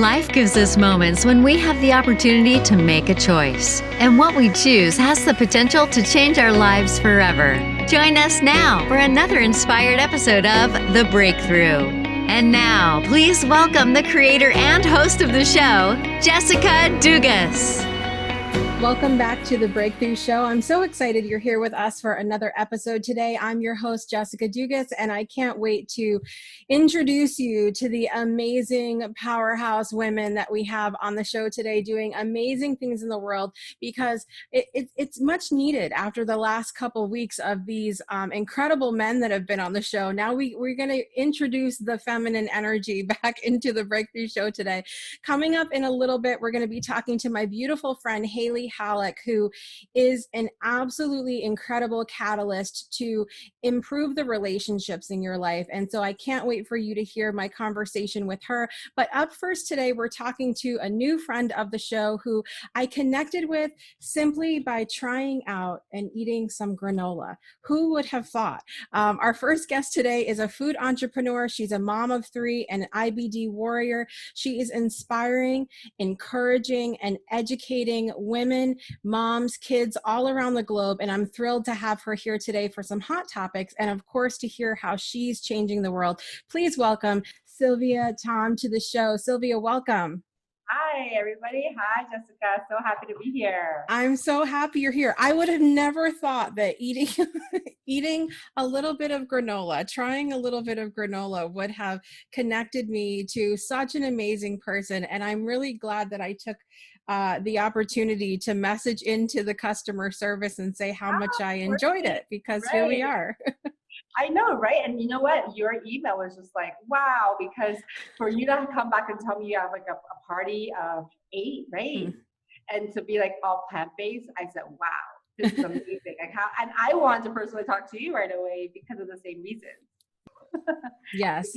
Life gives us moments when we have the opportunity to make a choice. And what we choose has the potential to change our lives forever. Join us now for another inspired episode of The Breakthrough. And now, please welcome the creator and host of the show, Jessica Dugas. Welcome back to The Breakthrough Show. I'm so excited you're here with us for another episode today. I'm your host, Jessica Dugas, and I can't wait to introduce you to the amazing powerhouse women that we have on the show today doing amazing things in the world, because it's much needed after the last couple of weeks of these incredible men that have been on the show. Now we're going to introduce the feminine energy back into The Breakthrough Show today. Coming up in a little bit, we're going to be talking to my beautiful friend, Hallock, who is an absolutely incredible catalyst to improve the relationships in your life. And so I can't wait for you to hear my conversation with her. But up first today, we're talking to a new friend of the show who I connected with simply by trying out and eating some granola. Who would have thought? Our first guest today is a food entrepreneur. She's a mom of 3 and an IBD warrior. She is inspiring, encouraging, and educating women, moms, kids all around the globe. And I'm thrilled to have her here today for some hot topics and, of course, to hear how she's changing the world. Please welcome Sylvia Tom to the show. Sylvia, welcome. Hi, everybody. Hi, Jessica. So happy to be here. I'm so happy you're here. I would have never thought that eating a little bit of granola, trying a little bit of granola would have connected me to such an amazing person. And I'm really glad that I took the opportunity to message into the customer service and say how much I enjoyed it, because Here we are. I know, right? And you know what? Your email was just like, wow, because for you to come back and tell me you have like a party of 8, right? And to be like all plant-based, I said, wow, this is amazing. Like and I wanted to personally talk to you right away because of the same reason. Yes,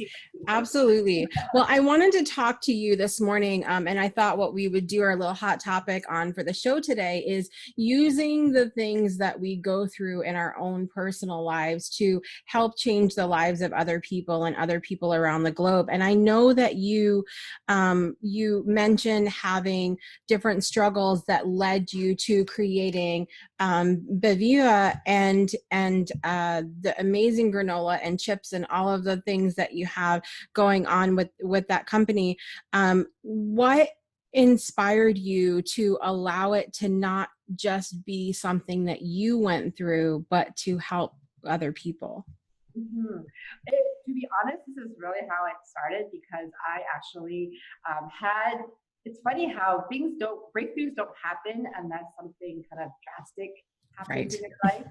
absolutely. Well, I wanted to talk to you this morning, and I thought what we would do our little hot topic on for the show today is using the things that we go through in our own personal lives to help change the lives of other people and other people around the globe. And I know that you mentioned having different struggles that led you to creating Beviva and the amazing granola and chips and all of the things that you have going on with that company. What inspired you to allow it to not just be something that you went through, but to help other people? Mm-hmm. To be honest, this is really how it started, because I actually it's funny how breakthroughs don't happen unless something kind of drastic happens in your life.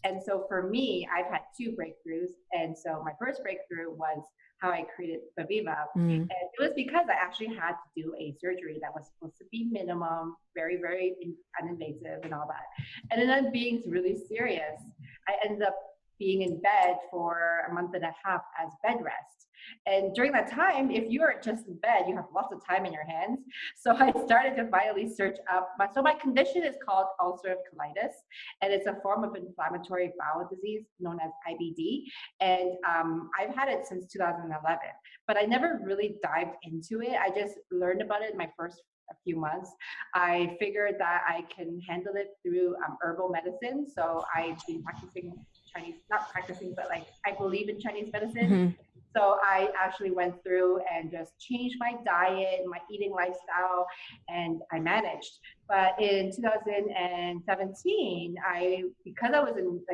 And so for me, I've had 2 breakthroughs. And so my first breakthrough was how I created Beviva. And it was because I actually had to do a surgery that was supposed to be minimum, very, very uninvasive and all that. And it ended up being really serious. I ended up being in bed for a month and a half as bed rest. And during that time, if you are just in bed, you have lots of time in your hands. So I started to finally search up. So my condition is called ulcerative colitis, and it's a form of inflammatory bowel disease known as IBD. And I've had it since 2011, but I never really dived into it. I just learned about it in my first few months. I figured that I can handle it through herbal medicine. So I've been practicing not practicing, but like I believe in Chinese medicine. So I actually went through and just changed my diet, my eating lifestyle, and I managed. But in 2017, because I was in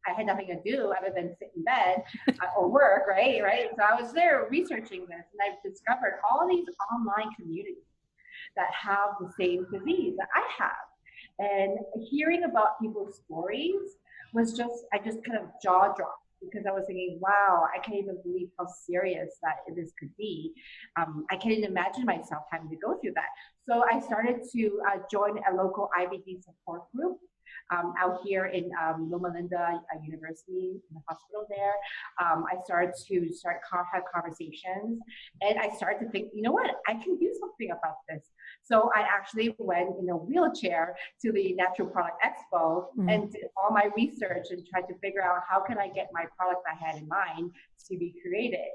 I had nothing to do other than sit in bed or work, right? So I was there researching this, and I've discovered all these online communities that have the same disease that I have. And hearing about people's stories I just kind of jaw dropped, because I was thinking, wow, I can't even believe how serious that this could be. I can't even imagine myself having to go through that. So I started to join a local IBD support group out here in Loma Linda University, in the hospital there. I started to have conversations, and I started to think, you know what, I can do something about this. So I actually went in a wheelchair to the Natural Product Expo and did all my research and tried to figure out how can I get my product I had in mind to be created.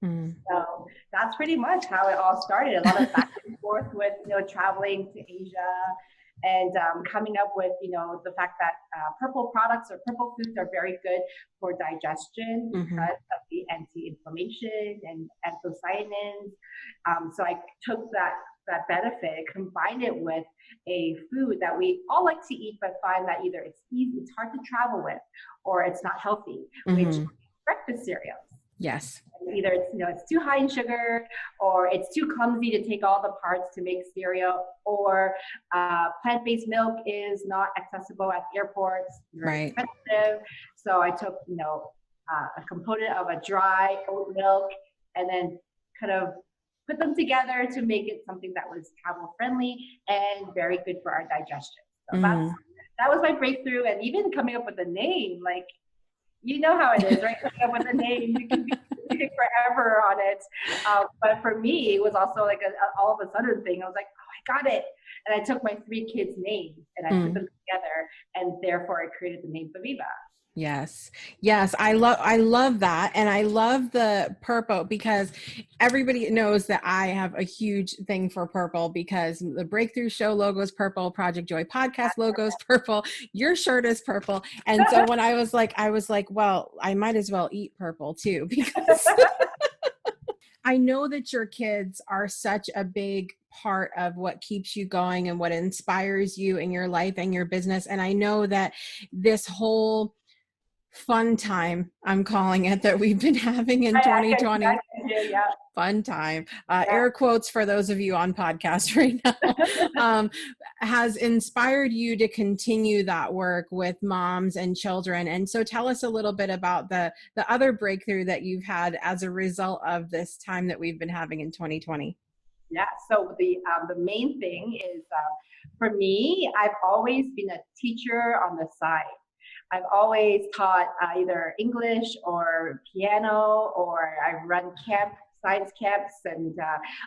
Mm. So that's pretty much how it all started. A lot of back and forth with, traveling to Asia and coming up with, the fact that purple products or purple foods are very good for digestion because of the anti-inflammation and anthocyanins. So I took that benefit, combined it with a food that we all like to eat, but find that either it's easy, it's hard to travel with, or it's not healthy, which is breakfast cereals. Yes. Either it's too high in sugar, or it's too clumsy to take all the parts to make cereal, or plant-based milk is not accessible at airports, very expensive. So I took a component of a dry oat milk and then kind of put them together to make it something that was travel friendly and very good for our digestion. So that was my breakthrough. And even coming up with a name, like, you know how it is, right? Coming up with a name, you can be forever on it. But for me, it was also like all of a sudden thing. I was like, oh, I got it. And I took my 3 kids' names and I put them together, and therefore I created the name Faviva. Yes. I love that. And I love the purple, because everybody knows that I have a huge thing for purple, because the Breakthrough Show logo is purple, Project Joy podcast logo is purple, your shirt is purple. And so when I was like, well, I might as well eat purple too, because I know that your kids are such a big part of what keeps you going and what inspires you in your life and your business. And I know that this whole fun time, I'm calling it, that we've been having in 2020. Fun time. Air quotes for those of you on podcast right now. Has inspired you to continue that work with moms and children. And so tell us a little bit about the other breakthrough that you've had as a result of this time that we've been having in 2020. Yeah, so the main thing is, for me, I've always been a teacher on the side. I've always taught either English or piano, or I run science camps, and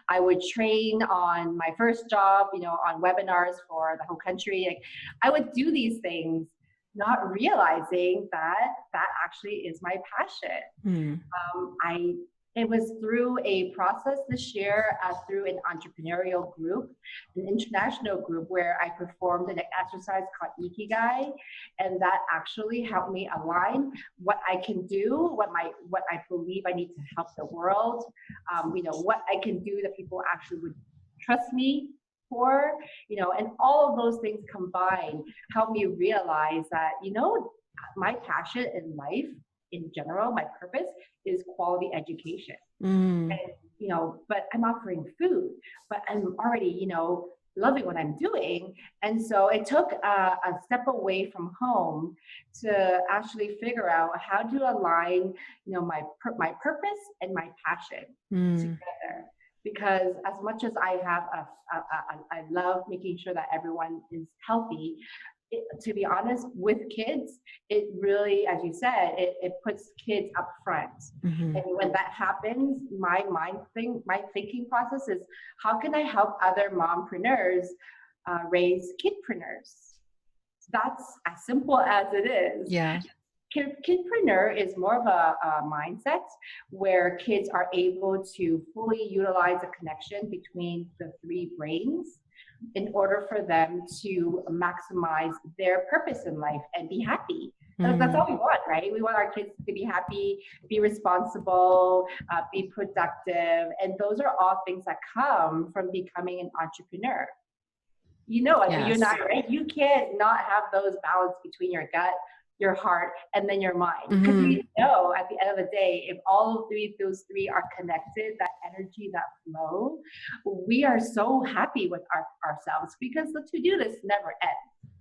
I would train on my first job, on webinars for the whole country. Like, I would do these things, not realizing that actually is my passion. It was through a process this year, through an entrepreneurial group, an international group, where I performed an exercise called Ikigai, and that actually helped me align what I can do, what I believe I need to help the world, what I can do that people actually would trust me for, and all of those things combined helped me realize that, my passion in life in general, my purpose is quality education. And, but I'm offering food, but I'm already, loving what I'm doing. And so it took a step away from home to actually figure out how to align, my purpose and my passion together. Because as much as I have I love making sure that everyone is healthy, to be honest, with kids, it really, as you said, it puts kids up front. And when that happens, my thinking process is, how can I help other mompreneurs raise kidpreneurs? That's as simple as it is. Yeah. Kidpreneur is more of a mindset where kids are able to fully utilize a connection between the 3 brains in order for them to maximize their purpose in life and be happy. That's all we want, right? We want our kids to be happy, be responsible, be productive. And those are all things that come from becoming an entrepreneur. Yes. You're not, right? You can't not have those balance between your gut, your heart, and then your mind. Because we know at the end of the day, if all of those three are connected, that energy, that flow, we are so happy with ourselves, because the to-do list never ends.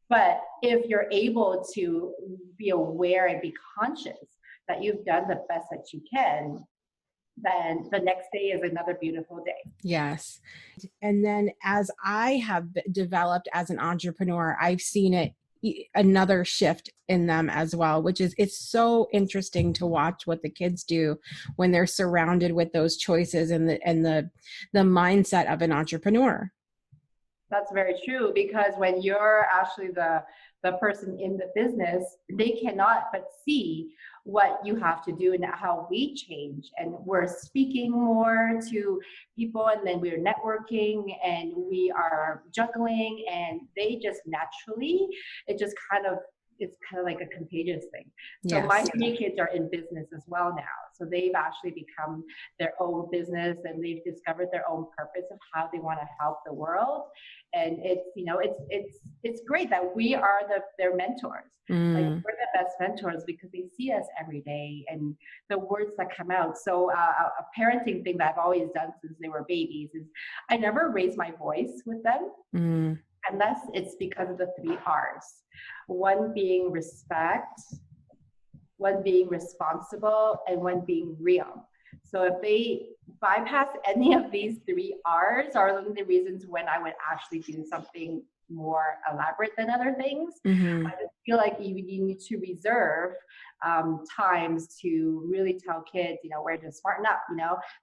But if you're able to be aware and be conscious that you've done the best that you can, then the next day is another beautiful day. Yes. And then as I have developed as an entrepreneur, I've seen it another shift in them as well, which is, it's so interesting to watch what the kids do when they're surrounded with those choices and the mindset of an entrepreneur. That's very true, because when you're actually the person in the business, they cannot but see what you have to do and how we change. And we're speaking more to people, and then we're networking and we are juggling, and they just naturally, it's kind of like a contagious thing. So Yes. my 3 kids are in business as well now. So they've actually become their own business, and they've discovered their own purpose of how they want to help the world. And it's, it's great that we are their mentors. Like, we're the best mentors because they see us every day, and the words that come out. So a parenting thing that I've always done since they were babies is I never raise my voice with them. Unless it's because of the 3 R's. One being respect, one being responsible, and one being real. So if they bypass any of these 3 R's, are one of the reasons when I would actually do something more elaborate than other things. I just feel like you need to reserve times to really tell kids, where to smarten up.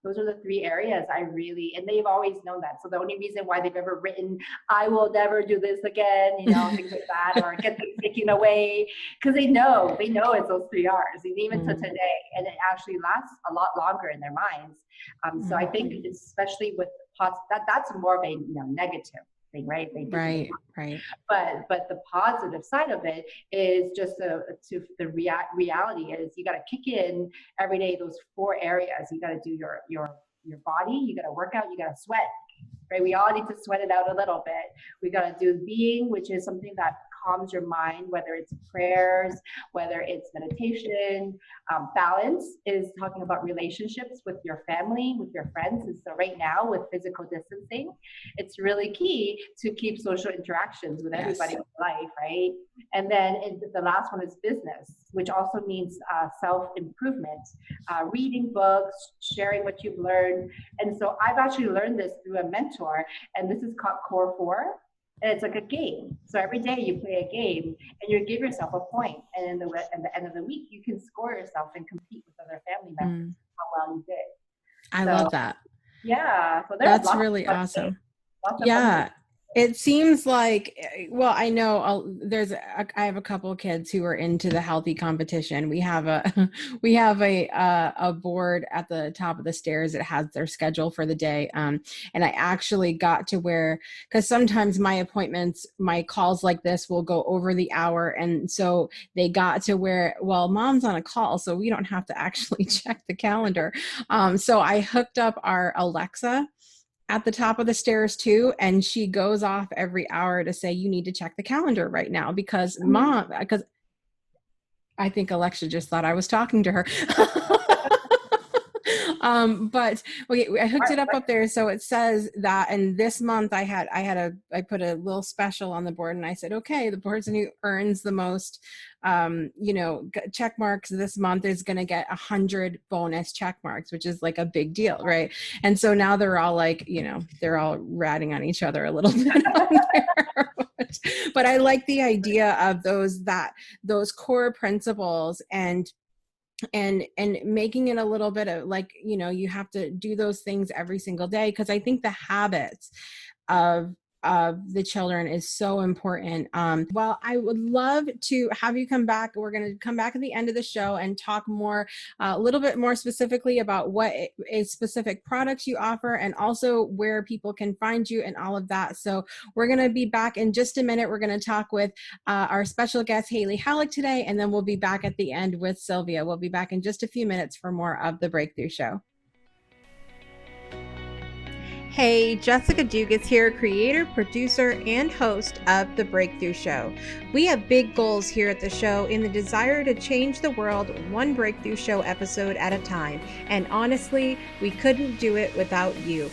Those are the 3 areas and they've always known that. So the only reason why they've ever written, I will never do this again, things like that, or get things taken away, because they know it's those 3 R's, and even to today, and it actually lasts a lot longer in their minds. So I think, especially with that's more of a negative thing, right? Right. But the positive side of it is just the reality is you got to kick in every day those 4 areas. You got to do your body, you got to work out, you got to sweat, right? We all need to sweat it out a little bit. We got to do being, which is something that calms your mind, whether it's prayers, whether it's meditation. Balance is talking about relationships with your family, with your friends. And so right now with physical distancing, it's really key to keep social interactions with everybody in life, right? And then the last one is business, which also means self-improvement, reading books, sharing what you've learned. And so I've actually learned this through a mentor, and this is called Core 4. And it's like a game. So every day you play a game and you give yourself a point. And at the end of the week, you can score yourself and compete with other family members how well you did. I love that. Yeah. So that's really awesome. Yeah. It seems like, well, I know I have a couple of kids who are into the healthy competition. We have a board at the top of the stairs that has their schedule for the day. And I actually got to where, because sometimes my calls like this will go over the hour. And so they got to where, well, mom's on a call, so we don't have to actually check the calendar. So I hooked up our Alexa at the top of the stairs too, and she goes off every hour to say, you need to check the calendar right now, because I think Alexa just thought I was talking to her. But okay, I hooked it up there. So it says that, and this month I put a little special on the board, and I said, okay, the person who earns the most, check marks this month is going to get 100 bonus check marks, which is like a big deal. Right. And so now they're all like, they're all ratting on each other a little bit on there. But I like the idea of those core principles and making it a little bit of like, you have to do those things every single day. Because I think the habits of the children is so important. Well, I would love to have you come back. We're going to come back at the end of the show and talk more, a little bit more specifically about what specific products you offer, and also where people can find you and all of that. So we're going to be back in just a minute. We're going to talk with our special guest, Haley Hallock, today, and then we'll be back at the end with Sylvia. We'll be back in just a few minutes for more of The Breakthrough Show. Hey, Jessica Dugas here, creator, producer, and host of The Breakthrough Show. We have big goals here at the show in the desire to change the world one Breakthrough Show episode at a time. And honestly, we couldn't do it without you.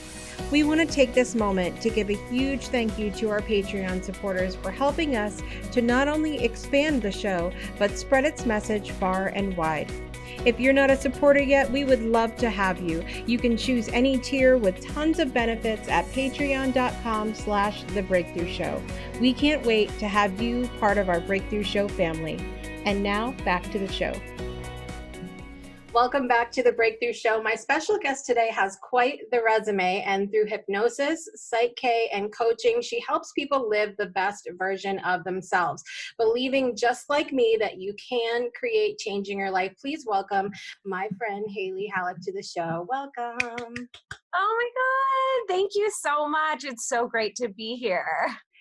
We want to take this moment to give a huge thank you to our Patreon supporters for helping us to not only expand the show, but spread its message far and wide. If you're not a supporter yet, we would love to have you. You can choose any tier with tons of benefits at patreon.com/The Breakthrough Show. We can't wait to have you part of our Breakthrough Show family. And now back to the show. Welcome back to the Breakthrough Show. My special guest today has quite the resume, and through hypnosis, Psych K, and coaching, she helps people live the best version of themselves, believing just like me that you can create change in your life. Please welcome my friend Haley Hallock to the show. Welcome. Oh my God. Thank you so much. It's so great to be here.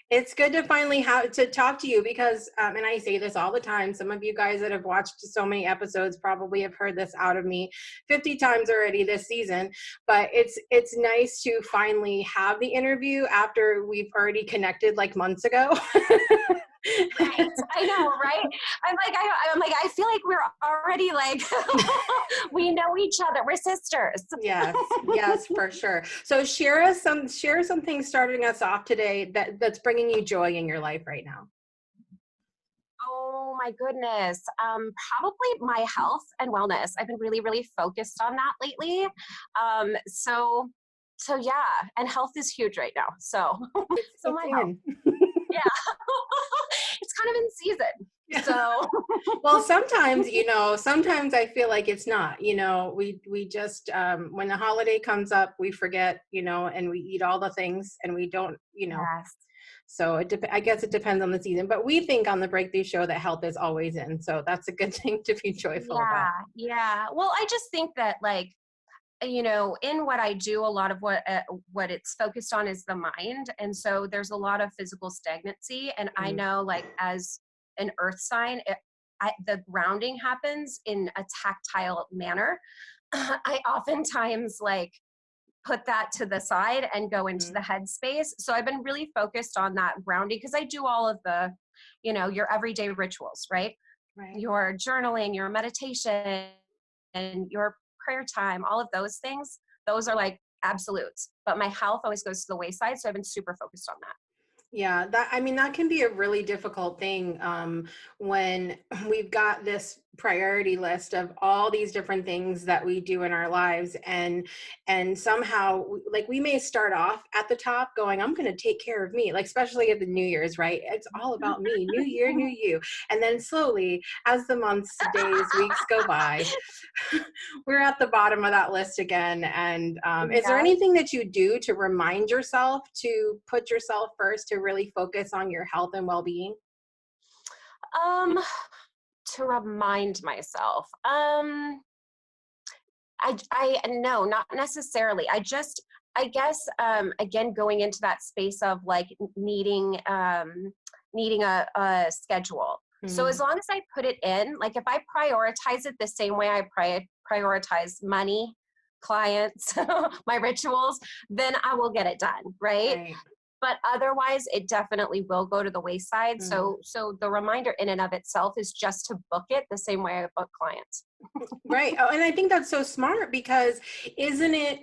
It's good to finally have to talk to you because, and I say this all the time, some of you guys that have watched so many episodes probably have heard this out of me 50 times already this season, but it's nice to finally have the interview after we've already connected like months ago. Right. I know, right? I'm like, I feel like we're already like, we know each other. We're sisters. Yes, for sure. So share some things starting us off today that's bringing you joy in your life right now. Oh my goodness. Probably my health and wellness. I've been really, really focused on that lately. So yeah, and health is huge right now. So, my health. Yeah, it's kind of in season. So, well, sometimes I feel like it's not. We just when the holiday comes up, we forget, and we eat all the things, and we don't, Yes. So I guess it depends on the season, but we think on the Breakthrough Show that health is always in. So that's a good thing to be joyful about. Yeah. Well, I just think that in what I do, a lot of what it's focused on is the mind. And so there's a lot of physical stagnancy. And I know as an earth sign, the grounding happens in a tactile manner. I oftentimes put that to the side and go into the headspace. So I've been really focused on that grounding because I do all of the, your everyday rituals, right? Your journaling, your meditation, and your prayer time, all of those things, those are like absolutes. But my health always goes to the wayside. So I've been super focused on that. Yeah, that can be a really difficult thing when we've got this priority list of all these different things that we do in our lives, and somehow we may start off at the top going, I'm going to take care of me, especially at the New Year's, right? It's all about me, new year, new you. And then slowly, as the months, days, weeks go by, we're at the bottom of that list again. And is there anything that you do to remind yourself to put yourself first, to really focus on your health and well-being? To remind myself, I no, not necessarily. I guess, again, going into that space of needing a schedule. So as long as I put it in, if I prioritize it the same way I prioritize money, clients, my rituals, then I will get it done. Right. But otherwise, it definitely will go to the wayside. So the reminder in and of itself is just to book it the same way I book clients. Right. Oh, and I think that's so smart because isn't it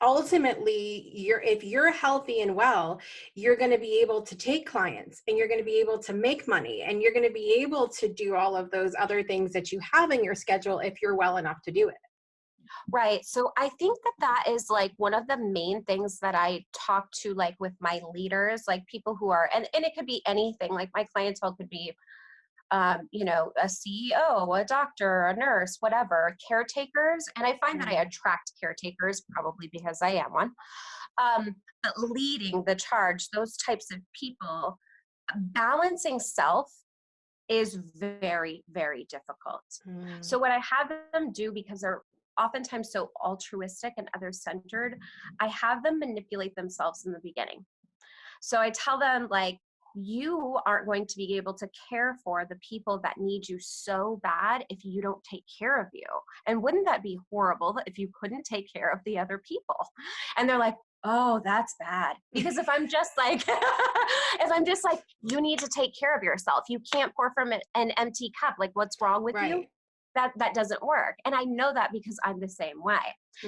ultimately if you're healthy and well, you're going to be able to take clients and you're going to be able to make money and you're going to be able to do all of those other things that you have in your schedule if you're well enough to do it. Right. So I think that is one of the main things that I talk to with my leaders, people who are, and it could be anything, my clientele could be, a CEO, a doctor, a nurse, whatever, caretakers. And I find that I attract caretakers probably because I am one. But leading the charge, those types of people, balancing self is very, very difficult. So what I have them do, because they're oftentimes so altruistic and other-centered, I have them manipulate themselves in the beginning. So I tell them, you aren't going to be able to care for the people that need you so bad if you don't take care of you. And wouldn't that be horrible if you couldn't take care of the other people? And they're like, oh, that's bad. Because if I'm just you need to take care of yourself. You can't pour from an empty cup. What's wrong with you? That doesn't work. And I know that because I'm the same way.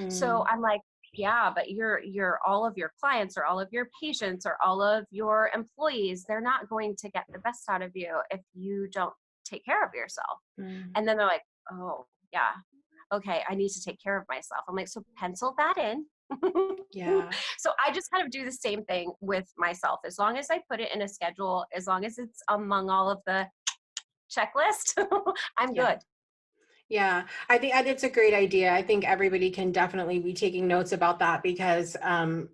So I'm like, yeah, but you're all of your clients or all of your patients or all of your employees, they're not going to get the best out of you if you don't take care of yourself. And then they're like, oh yeah, okay, I need to take care of myself. I'm like, so pencil that in. So I just kind of do the same thing with myself. As long as I put it in a schedule, as long as it's among all of the checklist, I'm good. Yeah, I think it's a great idea. I think everybody can definitely be taking notes about that because I'm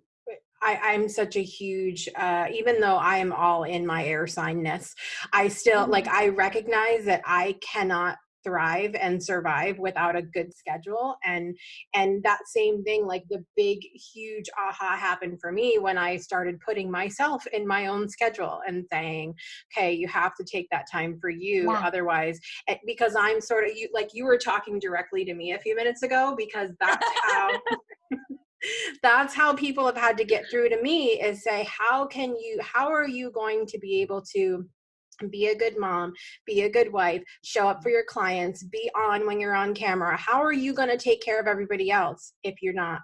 such a huge, even though I am all in my air signness, I still like, Mhm. I recognize that I cannot thrive and survive without a good schedule. And that same thing, like the big, huge aha happened for me when I started putting myself in my own schedule and saying, okay, you have to take that time for you. Yeah. Otherwise, because I'm sort of you, like you were talking directly to me a few minutes ago, because that's how people have had to get through to me, is say, how are you going to be able to be a good mom, be a good wife, show up for your clients, be on when you're on camera? How are you going to take care of everybody else if you're not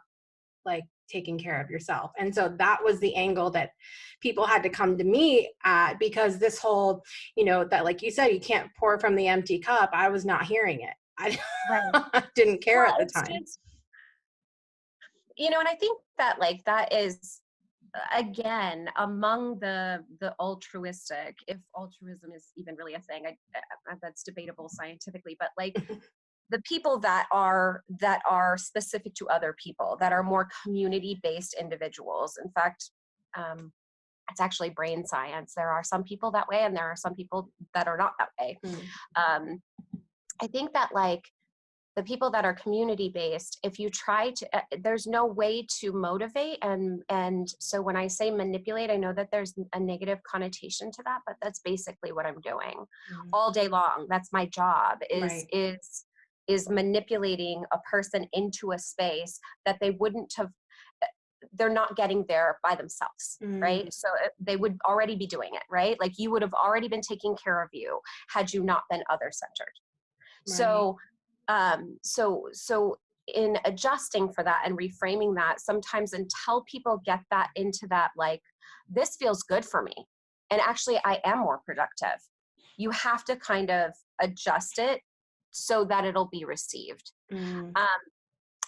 like taking care of yourself? And so that was the angle that people had to come to me at, because this whole, that, like you said, you can't pour from the empty cup. I was not hearing it. I Right. didn't care Well, at the it's time. just, and I think that like that is again among the altruistic, if altruism is even really a thing. That's debatable scientifically, but like the people that are specific to other people, that are more community based individuals. In fact, um, it's actually brain science. There are some people that way, and there are some people that are not that way. Mm. I think that like the people that are community based, if you try to there's no way to motivate, and so when I say manipulate, I know that there's a negative connotation to that, but that's basically what I'm doing Mm. all day long. That's my job, is Right. is manipulating a person into a space that they wouldn't have, they're not getting there by themselves, Mm. right? So they would already be doing it, right? Like you would have already been taking care of you had you not been other centered. Right. So so in adjusting for that and reframing that, sometimes until people get that into that, like, this feels good for me, and actually I am more productive, you have to kind of adjust it so that it'll be received. Mm. um,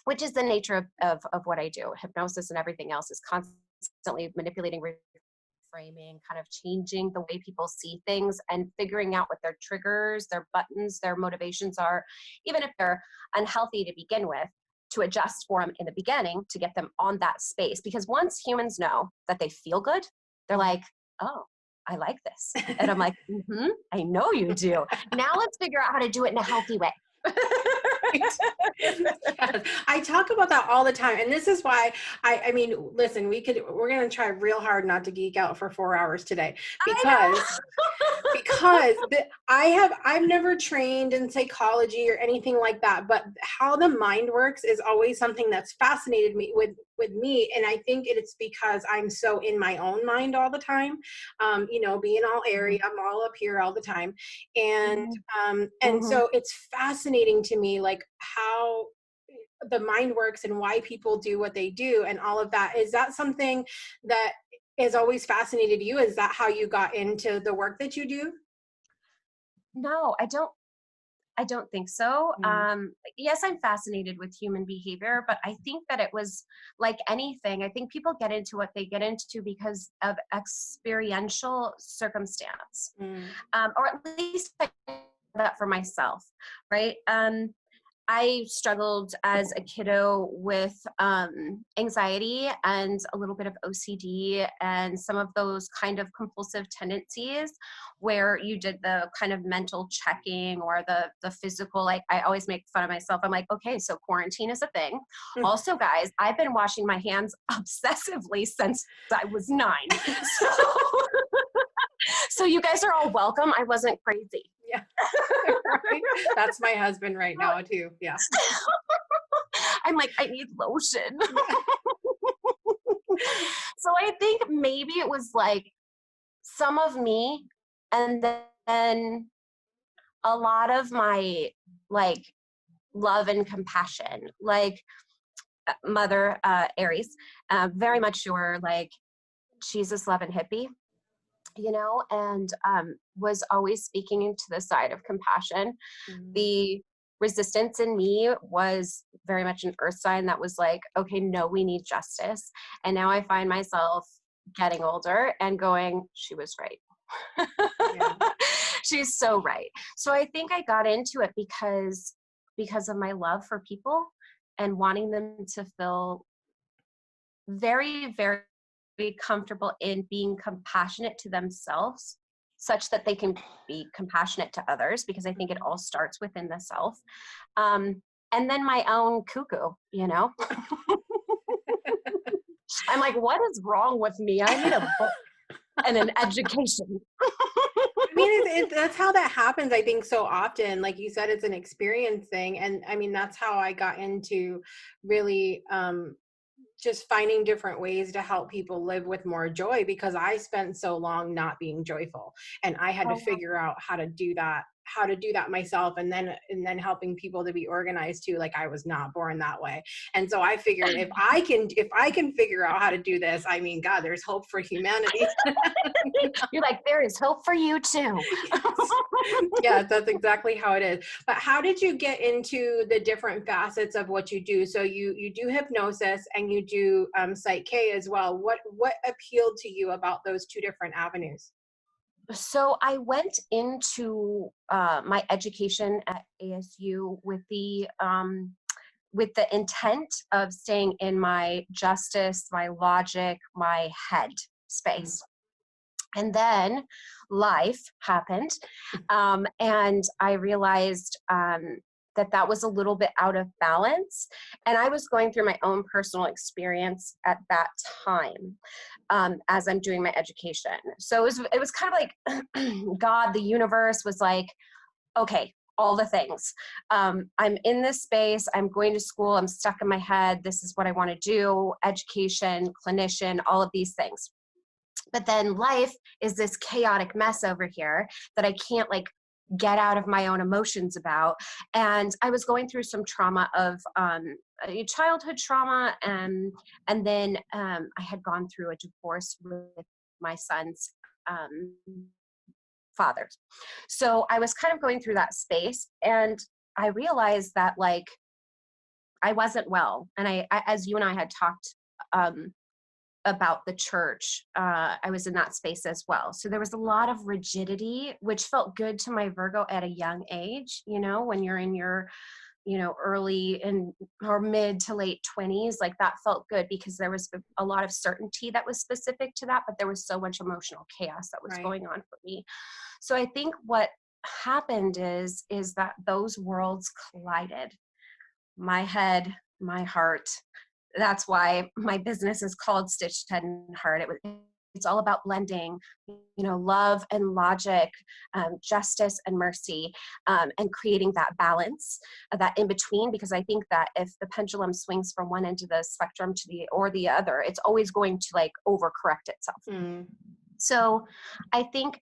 which is the nature of what I do. Hypnosis and everything else is constantly manipulating, framing, kind of changing the way people see things and figuring out what their triggers, their buttons, their motivations are, even if they're unhealthy to begin with, to adjust for them in the beginning to get them on that space. Because once humans know that they feel good, they're like, oh, I like this. And I'm like, I know you do. Now let's figure out how to do it in a healthy way. Yes. I talk about that all the time. And this is why I mean, listen, we're going to try real hard not to geek out for 4 hours today, I because know. I've never trained in psychology or anything like that, but how the mind works is always something that's fascinated me with me. And I think it's because I'm so in my own mind all the time. Being all airy, I'm all up here all the time. And Mhm. and Mhm. so it's fascinating to me, like how the mind works and why people do what they do and all of that. Is that something that has always fascinated you? Is that how you got into the work that you do? No, I don't think so. Mm. Yes, I'm fascinated with human behavior, but I think that it was like anything. I think people get into what they get into because of experiential circumstance, Mm. or at least I know that for myself, right? I struggled as a kiddo with anxiety and a little bit of OCD and some of those kind of compulsive tendencies where you did the kind of mental checking or the physical. Like I always make fun of myself. I'm like, okay, so quarantine is a thing. Also, guys, I've been washing my hands obsessively since I was 9. So, so you guys are all welcome. I wasn't crazy. Yeah. Right. That's my husband right now too. Yeah. I'm like, I need lotion. Yeah. So I think maybe it was like some of me, and then a lot of my like love and compassion, like Mother Aries, very much your like Jesus loving hippie, and was always speaking into the side of compassion. Mm. The resistance in me was very much an earth sign that was like, okay, no, we need justice. And now I find myself getting older and going, she was right. Yeah. She's so right. So I think I got into it because because of my love for people and wanting them to feel very, very comfortable in being compassionate to themselves such that they can be compassionate to others, because I think it all starts within the self. And then my own cuckoo, you know? I'm like, what is wrong with me? I need a book and an education. I mean, that's how that happens, I think, so often. Like you said, it's an experience thing. And I mean, that's how I got into really just finding different ways to help people live with more joy, because I spent so long not being joyful, and I had to figure out how to do that myself, and then helping people to be organized too. Like, I was not born that way. And so I figured, if I can figure out how to do this, I mean, God, there's hope for humanity. You're like, there is hope for you too. Yeah, that's exactly how it is. But how did you get into the different facets of what you do? So you do hypnosis and you do Psych K as well. What appealed to you about those two different avenues? So I went into my education at ASU with the intent of staying in my justice, my logic, my head space. And then life happened, and I realized that was a little bit out of balance. And I was going through my own personal experience at that time as I'm doing my education. So it was kind of like God, the universe was like, okay, all the things. I'm in this space, I'm going to school, I'm stuck in my head, this is what I want to do, education, clinician, all of these things. But then life is this chaotic mess over here that I can't like get out of my own emotions about. And I was going through some trauma of childhood trauma. And then I had gone through a divorce with my son's father. So I was kind of going through that space, and I realized that like I wasn't well. And I as you and I had talked about the church, I was in that space as well. So there was a lot of rigidity, which felt good to my Virgo at a young age, you know, when you're in your, you know, early or mid to late 20s, like that felt good because there was a lot of certainty that was specific to that, but there was so much emotional chaos that was going on for me. So I think what happened is that those worlds collided. My head, my heart. That's why my business is called Stitched Head and Heart. It's all about blending, you know, love and logic, justice and mercy, and creating that balance, that in between. Because I think that if the pendulum swings from one end of the spectrum to the other, it's always going to like overcorrect itself. So I think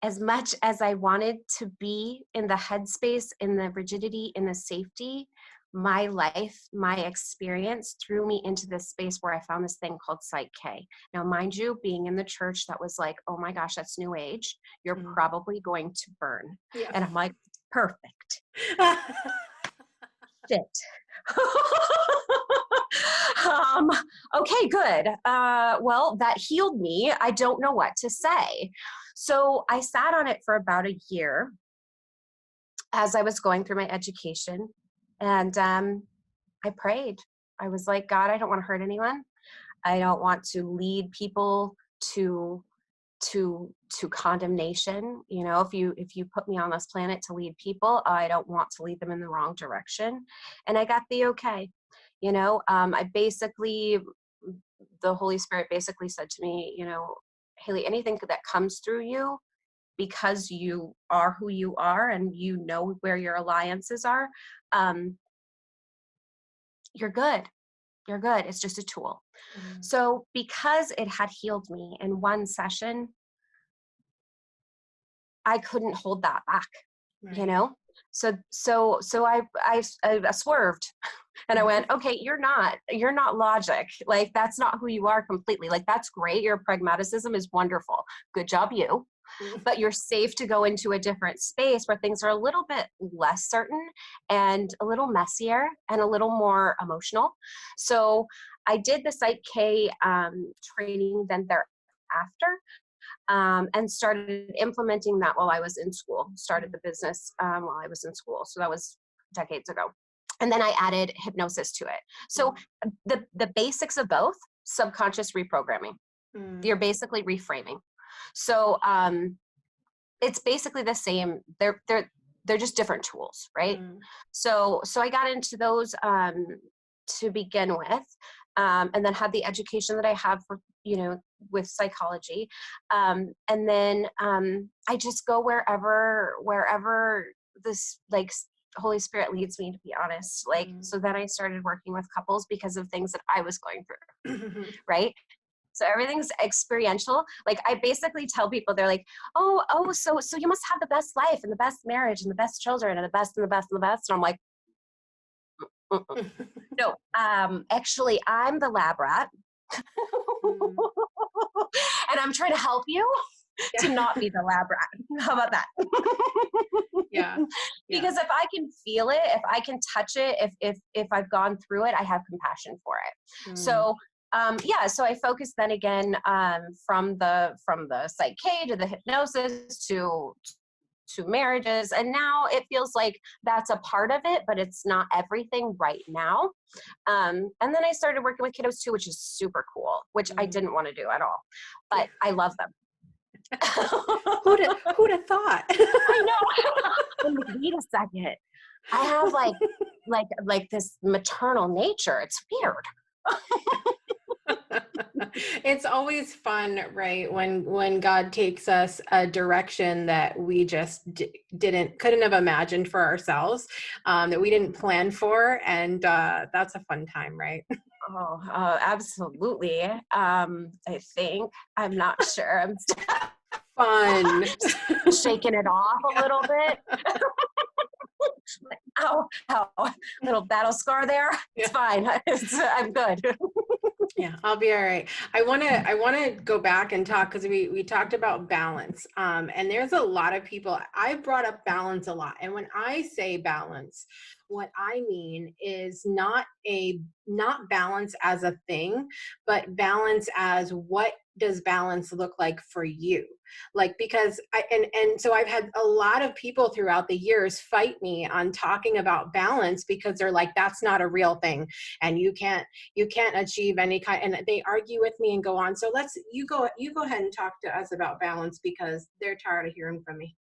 as much as I wanted to be in the headspace, in the rigidity, in the safety, my life, my experience threw me into this space where I found this thing called Psych K. Now, mind you, being in the church, that was like, oh my gosh, that's new age. You're probably going to burn. Yeah. And I'm like, perfect. Shit. Okay, good. Well, that healed me. I don't know what to say. So I sat on it for about a year as I was going through my education. And I prayed. I was like, God, I don't want to hurt anyone. I don't want to lead people to condemnation. You know, if you put me on this planet to lead people, I don't want to lead them in the wrong direction. And I got the okay. You know, the Holy Spirit basically said to me, you know, Haley, anything that comes through you, because you are who you are and you know where your alliances are, you're good. You're good. It's just a tool. So because it had healed me in one session, I couldn't hold that back, you know? So I swerved and I went, okay, you're not logic. Like, that's not who you are completely. Like, that's great. Your pragmaticism is wonderful. Good job, you. But you're safe to go into a different space where things are a little bit less certain and a little messier and a little more emotional. So I did the Psych K training then thereafter, and started implementing that while I was in school. Started the business while I was in school. So that was decades ago. And then I added hypnosis to it. So the basics of both, subconscious reprogramming. You're basically reframing. So it's basically the same. They're just different tools, right? So I got into those to begin with, and then had the education that I have for, with psychology. And then I just go wherever this like Holy Spirit leads me, to be honest. Like, so then I started working with couples because of things that I was going through, right? So everything's experiential. Like, I basically tell people, they're like, oh, so you must have the best life and the best marriage and the best children and the best and the best and the best. And I'm like, no, actually I'm the lab rat. And I'm trying to help you to not be the lab rat. How about that? Yeah. Because if I can feel it, if I can touch it, if I've gone through it, I have compassion for it. So so I focused then again from the Psych K to the hypnosis to marriages, and now it feels like that's a part of it, but it's not everything right now. And then I started working with kiddos too, which is super cool, which I didn't want to do at all, but I love them. Who'd have thought? I know. Wait a second. I have like this maternal nature. It's weird. It's always fun, right? When God takes us a direction that we just couldn't have imagined for ourselves, that we didn't plan for. And that's a fun time, right? Oh, absolutely. I think, I'm not sure. I'm fun. Shaking it off a little bit. Ow, little battle scar there. It's fine. I'm good. Yeah, I'll be all right. I want to go back and talk, because we talked about balance. And there's a lot of people, I brought up balance a lot. And when I say balance, what I mean is not balance as a thing, but balance as what does balance look like for you? Like, because so I've had a lot of people throughout the years fight me on talking about balance, because they're like, that's not a real thing, and you can't achieve any kind, and they argue with me and go on. So you go ahead and talk to us about balance, because they're tired of hearing from me.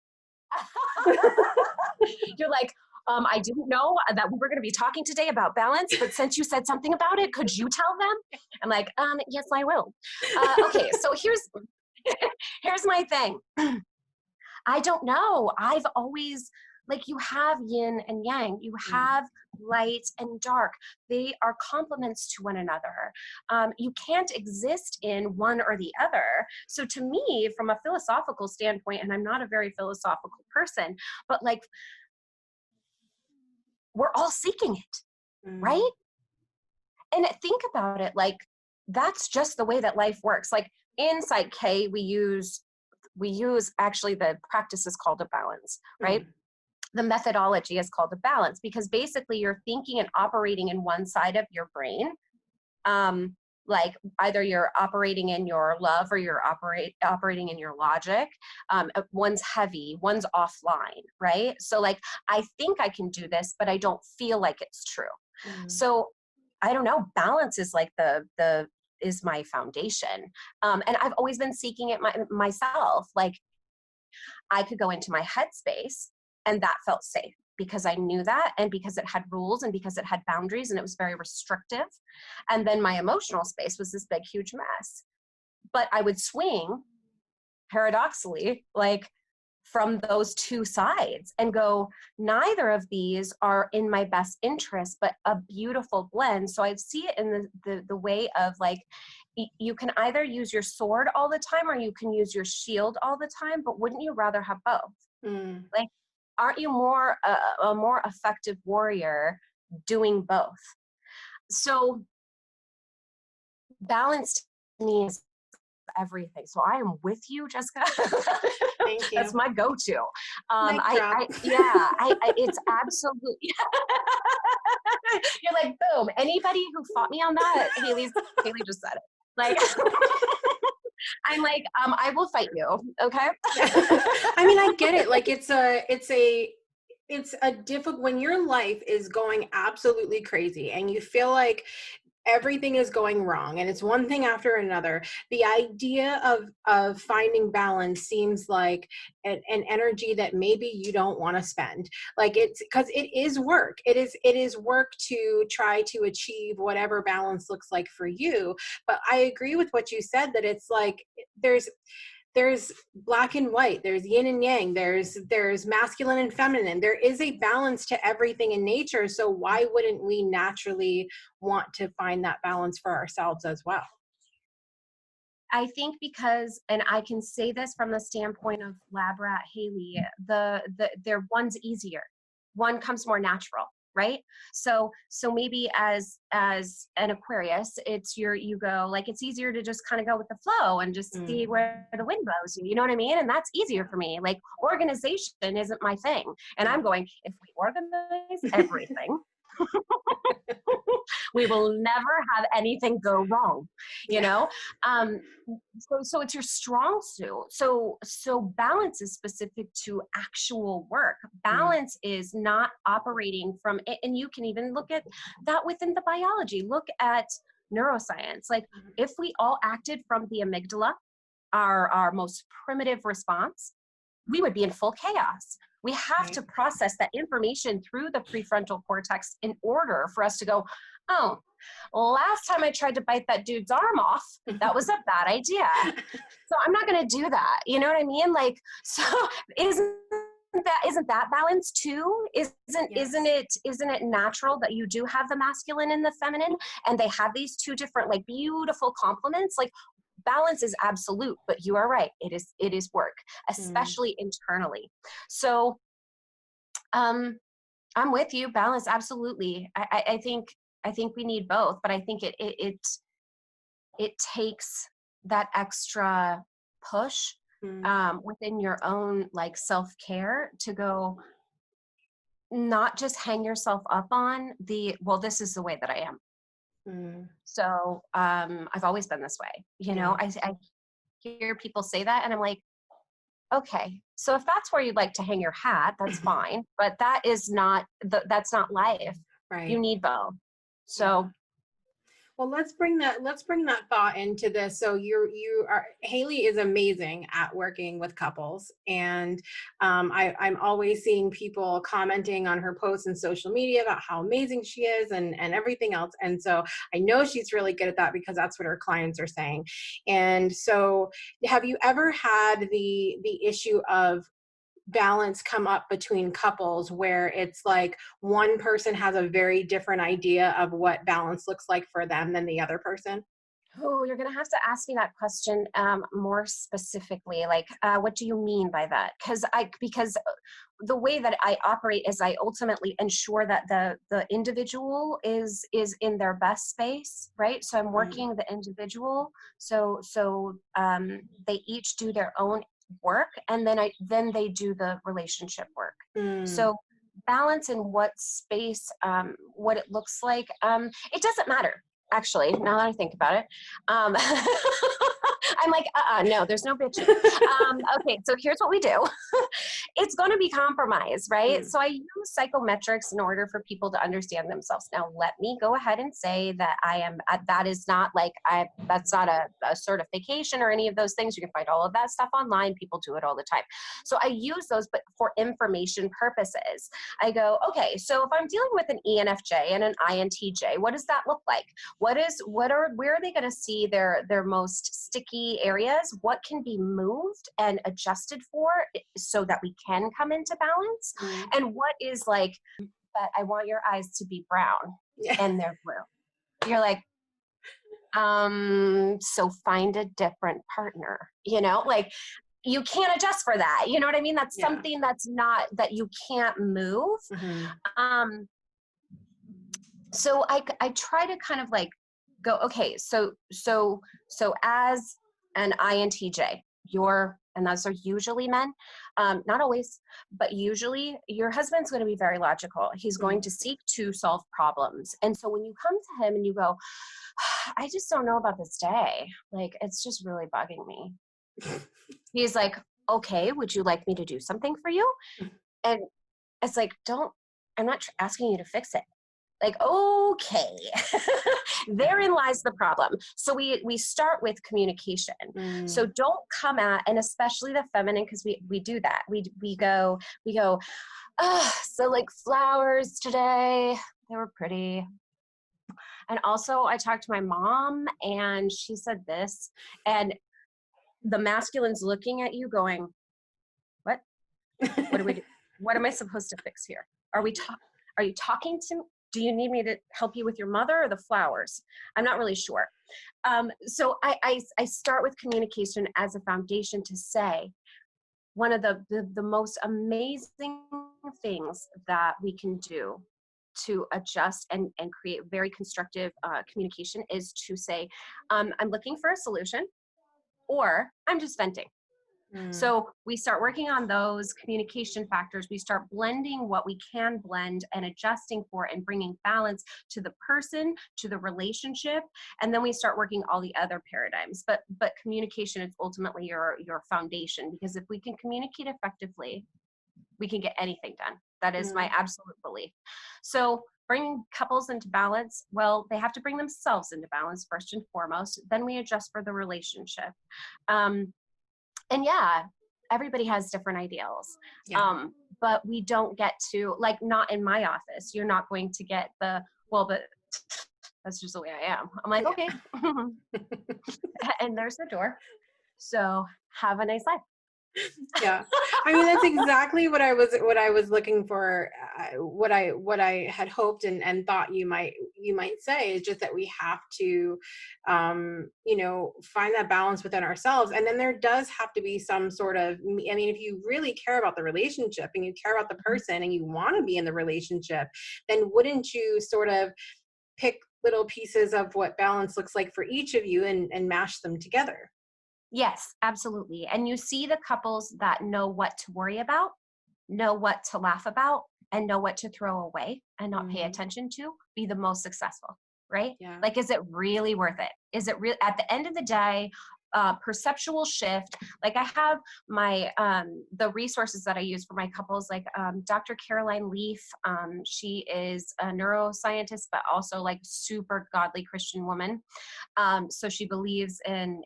You're like, I didn't know that we were going to be talking today about balance, but since you said something about it, could you tell them? I'm like, yes, I will. Okay, so here's my thing. I don't know. I've always, like, you have yin and yang, you have light and dark. They are complements to one another. You can't exist in one or the other. So to me, from a philosophical standpoint, and I'm not a very philosophical person, but like, we're all seeking it, right? And think about it, like, that's just the way that life works. Like, in Psych K, we use actually, the practice is called a balance, right? The methodology is called a balance, because basically you're thinking and operating in one side of your brain. Like, either you're operating in your love or you're operating in your logic. One's heavy, one's offline, right? So like, I think I can do this, but I don't feel like it's true. So I don't know, balance is like is my foundation. And I've always been seeking it myself. Like, I could go into my headspace and that felt safe, because I knew that, and because it had rules, and because it had boundaries, and it was very restrictive. And then my emotional space was this big, huge mess. But I would swing, paradoxically, like, from those two sides and go, neither of these are in my best interest, but a beautiful blend. So I see it in the way of, like, you can either use your sword all the time, or you can use your shield all the time, but wouldn't you rather have both? Like, aren't you a more effective warrior doing both? So balance to me is everything. So I am with you, Jessica. Thank you. That's my go-to. It's absolutely. You're like, boom. Anybody who fought me on that, Haley just said it. Like, I'm like, I will fight you. Okay. I mean, I get it. Like, it's it's a difficult, when your life is going absolutely crazy and you feel like everything is going wrong and it's one thing after another, the idea of finding balance seems like an energy that maybe you don't want to spend. Like, it's because it is work. It is work to try to achieve whatever balance looks like for you. But I agree with what you said, that it's like there's black and white, there's yin and yang, there's masculine and feminine. There is a balance to everything in nature. So why wouldn't we naturally want to find that balance for ourselves as well? I think because, and I can say this from the standpoint of lab rat Haley, their one's easier, one comes more natural, right? So maybe as an Aquarius, it's you go like, it's easier to just kind of go with the flow and just see where the wind blows you. You know what I mean? And that's easier for me. Like, organization isn't my thing, and I'm going, if we organize everything, we will never have anything go wrong, you know? So it's your strong suit. So balance is specific to actual work. Balance is not operating from, and you can even look at that within the biology. Look at neuroscience. Like, if we all acted from the amygdala, our most primitive response, we would be in full chaos. We have to process that information through the prefrontal cortex in order for us to go, oh, last time I tried to bite that dude's arm off, that was a bad idea. So I'm not going to do that. You know what I mean? Like, so isn't that balance too? Isn't it natural that you do have the masculine and the feminine, and they have these two different, like, beautiful complements? Like, balance is absolute, but you are right. It is work, especially internally. So, I'm with you. Balance, absolutely. I think we need both, but I think it takes that extra push within your own, like, self-care to go, not just hang yourself up on well, this is the way that I am. So I've always been this way. You know, I hear people say that, and I'm like, okay, so if that's where you'd like to hang your hat, that's fine. But that is not that's not life. Right. You need both. So. Well, let's bring that thought into this. So Haley is amazing at working with couples, and I'm always seeing people commenting on her posts and social media about how amazing she is and everything else. And so I know she's really good at that because that's what her clients are saying. And so, have you ever had the issue of balance come up between couples where it's like one person has a very different idea of what balance looks like for them than the other person? Oh, you're going to have to ask me that question more specifically. Like, what do you mean by that? Because the way that I operate is I ultimately ensure that the individual is in their best space, right? So I'm working the individual. So they each do their own work, and then they do the relationship work. So balance in what space, what it looks like, it doesn't matter. Actually, now that I think about it, I'm like, no, there's no bitching. Okay, so here's what we do. It's going to be compromise, right? So I use psychometrics in order for people to understand themselves. Now, let me go ahead and say that that is not like, that's not a certification or any of those things. You can find all of that stuff online. People do it all the time. So I use those, but for information purposes. I go, okay, so if I'm dealing with an ENFJ and an INTJ, what does that look like? Where are they going to see their most sticky areas? What can be moved and adjusted for so that we can come into balance? And what is like, but I want your eyes to be brown and they're blue. You're like, so find a different partner, you know, like, you can't adjust for that. You know what I mean? That's something that's not, that you can't move. So I try to kind of like go, okay, so as an INTJ, and those are usually men, not always, but usually your husband's going to be very logical. He's going to seek to solve problems. And so when you come to him and you go, I just don't know about this day, like, it's just really bugging me. He's like, okay, would you like me to do something for you? And it's like, I'm not asking you to fix it. Like, okay, therein lies the problem. So we start with communication. So don't come at, and especially the feminine, because we do that. We go, oh, so like flowers today, they were pretty. And also I talked to my mom and she said this, and the masculine's looking at you going, what do we do? What am I supposed to fix here? Are you talking to me? Do you need me to help you with your mother or the flowers? I'm not really sure. So I start with communication as a foundation to say, one of the most amazing things that we can do to adjust and create very constructive communication is to say, I'm looking for a solution, or I'm just venting. So we start working on those communication factors. We start blending what we can blend and adjusting for and bringing balance to the person, to the relationship. And then we start working all the other paradigms. But communication is ultimately your foundation, because if we can communicate effectively, we can get anything done. That is my absolute belief. So bringing couples into balance, well, they have to bring themselves into balance first and foremost. Then we adjust for the relationship. And yeah, everybody has different ideals. Yeah. But we don't get to, like, not in my office, you're not going to get but that's just the way I am. I'm like, okay. And there's the door. So have a nice life. Yeah, I mean, that's exactly what I was looking for. What I had hoped and thought you might say is just that we have to, find that balance within ourselves, and then there does have to be some sort of. I mean, if you really care about the relationship and you care about the person and you want to be in the relationship, then wouldn't you sort of pick little pieces of what balance looks like for each of you and mash them together? Yes, absolutely. And you see the couples that know what to worry about, know what to laugh about, and know what to throw away and not pay attention to, be the most successful, right? Yeah. Like, is it really worth it? Is it real at the end of the day? Perceptual shift. Like, I have my the resources that I use for my couples, like Dr. Caroline Leaf. She is a neuroscientist, but also like super godly Christian woman. So she believes in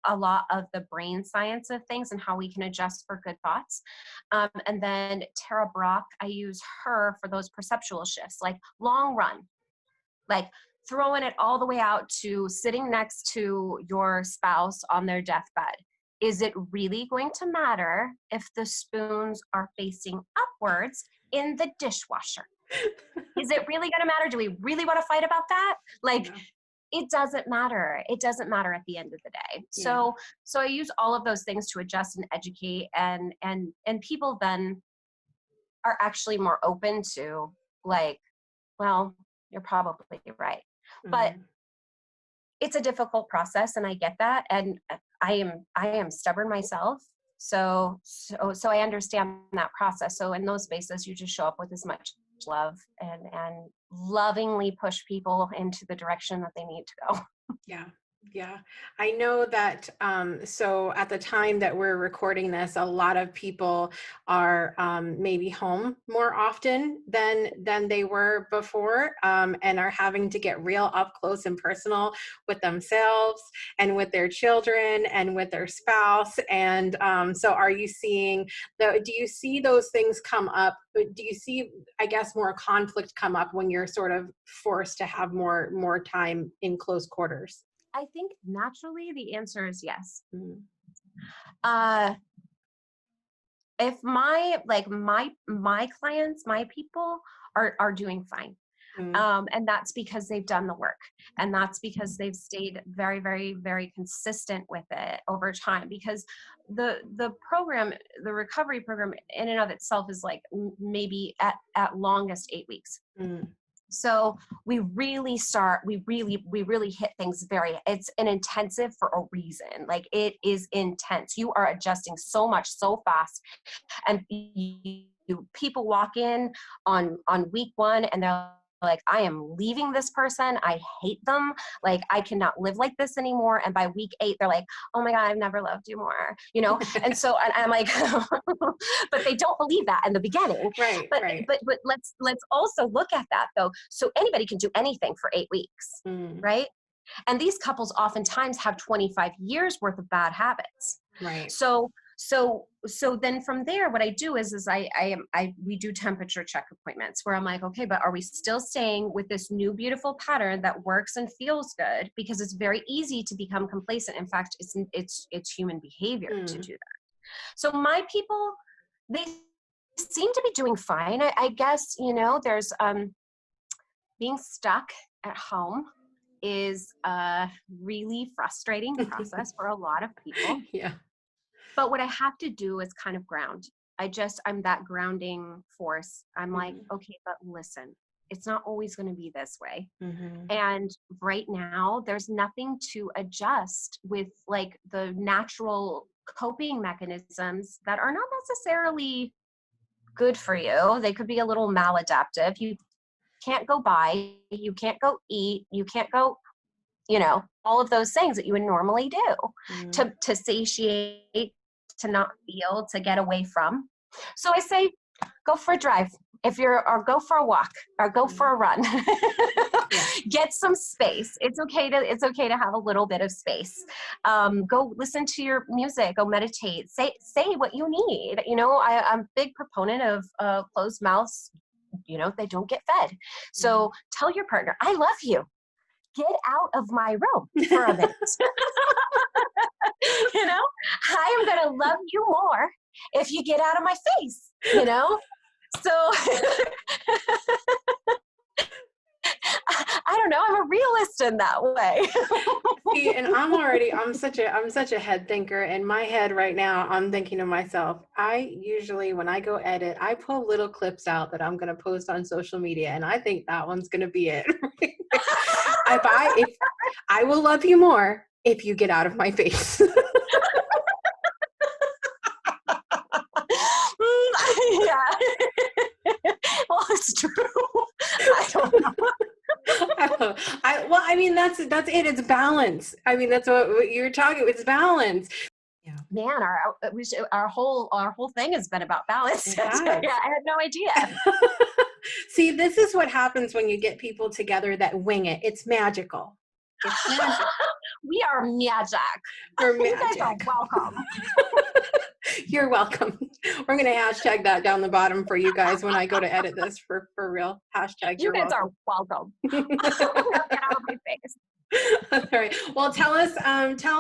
a lot of the brain science of things and how we can adjust for good thoughts. And then Tara Brock, I use her for those perceptual shifts, like long run, like throwing it all the way out to sitting next to your spouse on their deathbed. Is it really going to matter if the spoons are facing upwards in the dishwasher? Is it really going to matter? Do we really want to fight about that? Like, it doesn't matter. It doesn't matter at the end of the day. Yeah. So I use all of those things to adjust and educate, and people then are actually more open to, like, well, you're probably right. But it's a difficult process, and I get that. And I am stubborn myself. So I understand that process. So in those spaces, you just show up with as much love and lovingly push people into the direction that they need to go. Yeah. I know that, so at the time that we're recording this, a lot of people are maybe home more often than they were before, and are having to get real up close and personal with themselves and with their children and with their spouse. And so are you seeing, do you see those things come up? Do you see, I guess, more conflict come up when you're sort of forced to have more time in close quarters? I think naturally the answer is yes. If my clients, my people are doing fine. And that's because they've done the work, and that's because they've stayed very, very, very consistent with it over time, because the program, the recovery program in and of itself is like maybe at longest 8 weeks. So we really hit things it's an intensive for a reason. Like, it is intense. You are adjusting so much, so fast. And people walk in on week 1 and they're like, I am leaving this person. I hate them. Like, I cannot live like this anymore. And by week 8, they're like, oh my God, I've never loved you more, you know? And so and I'm like, but they don't believe that in the beginning. Right. But right. but let's also look at that though. So anybody can do anything for 8 weeks, right? And these couples oftentimes have 25 years worth of bad habits. Right. So then from there, what I do is we do temperature check appointments where I'm like, okay, but are we still staying with this new beautiful pattern that works and feels good? Because it's very easy to become complacent. In fact, it's human behavior to do that. So my people, they seem to be doing fine. I guess, you know, there's being stuck at home is a really frustrating process for a lot of people. Yeah. But what I have to do is kind of ground. I'm that grounding force. I'm like, okay, but listen, it's not always going to be this way. And right now, there's nothing to adjust with like the natural coping mechanisms that are not necessarily good for you. They could be a little maladaptive. You can't go buy, you can't go eat, you can't go, you know, all of those things that you would normally do to satiate, to not feel, to get away from. So I say, go for a drive or go for a walk or go for a run. Get some space. It's okay to have a little bit of space. Go listen to your music, go meditate, say what you need. You know, I'm a big proponent of closed mouths, you know, they don't get fed. So tell your partner, I love you. Get out of my room for a minute. You know, I am going to love you more if you get out of my face, you know? So I don't know. I'm a realist in that way. See, and I'm such a head thinker. In my head right now, I'm thinking to myself, I usually, when I go edit, I pull little clips out that I'm going to post on social media. And I think that one's going to be it. If I will love you more if you get out of my face. Yeah. Well, it's true. I don't know. I mean, that's it. It's balance. I mean, that's what you're talking. It's balance. Yeah. Man, our whole thing has been about balance. Yeah, I had no idea. See, this is what happens when you get people together that wing it. It's magical. It's magic. We are magic. We're magic. You guys are welcome. You're welcome. We're going to hashtag that down the bottom for you guys when I go to edit this for real. Hashtag you guys are welcome. Get out of my face. All right. Well, tell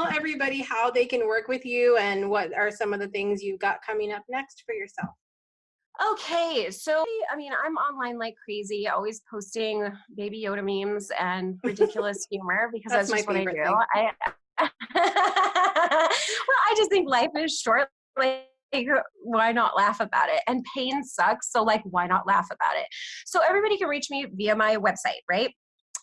everybody how they can work with you and what are some of the things you've got coming up next for yourself. Okay, so I mean, I'm online like crazy, always posting Baby Yoda memes and ridiculous humor because that's just what I do. Well, I just think life is short. Like, why not laugh about it? And pain sucks, so like, why not laugh about it? So everybody can reach me via my website, right?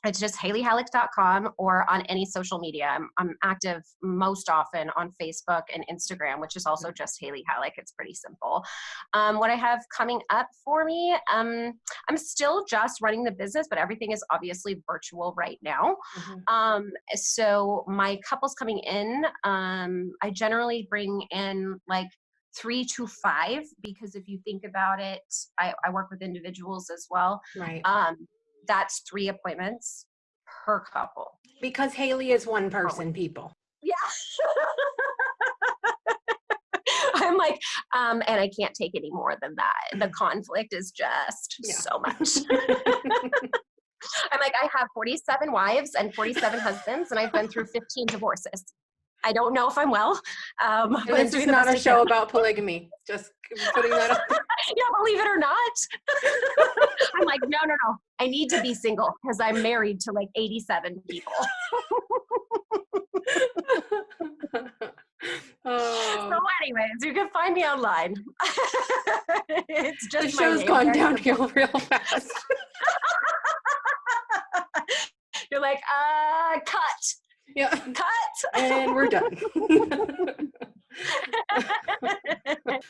It's just HaleyHallock.com or on any social media. I'm active most often on Facebook and Instagram, which is also just Haley Hallock. It's pretty simple. What I have coming up for me, I'm still just running the business, but everything is obviously virtual right now. So my couples coming in, I generally bring in like 3 to 5, because if you think about it, I work with individuals as well. Right. That's 3 appointments per couple. Because Haley is one person, people. Yeah. I'm like, and I can't take any more than that. The conflict is just so much. I'm like, I have 47 wives and 47 husbands, and I've been through 15 divorces. I don't know if I'm well. And this is not a show about polygamy. Just putting that up. Yeah, believe it or not. I'm like, no. I need to be single because I'm married to like 87 people. So anyways, you can find me online. It's just the show's gone downhill real fast. You're like, cut. Yeah. Cut. And we're done.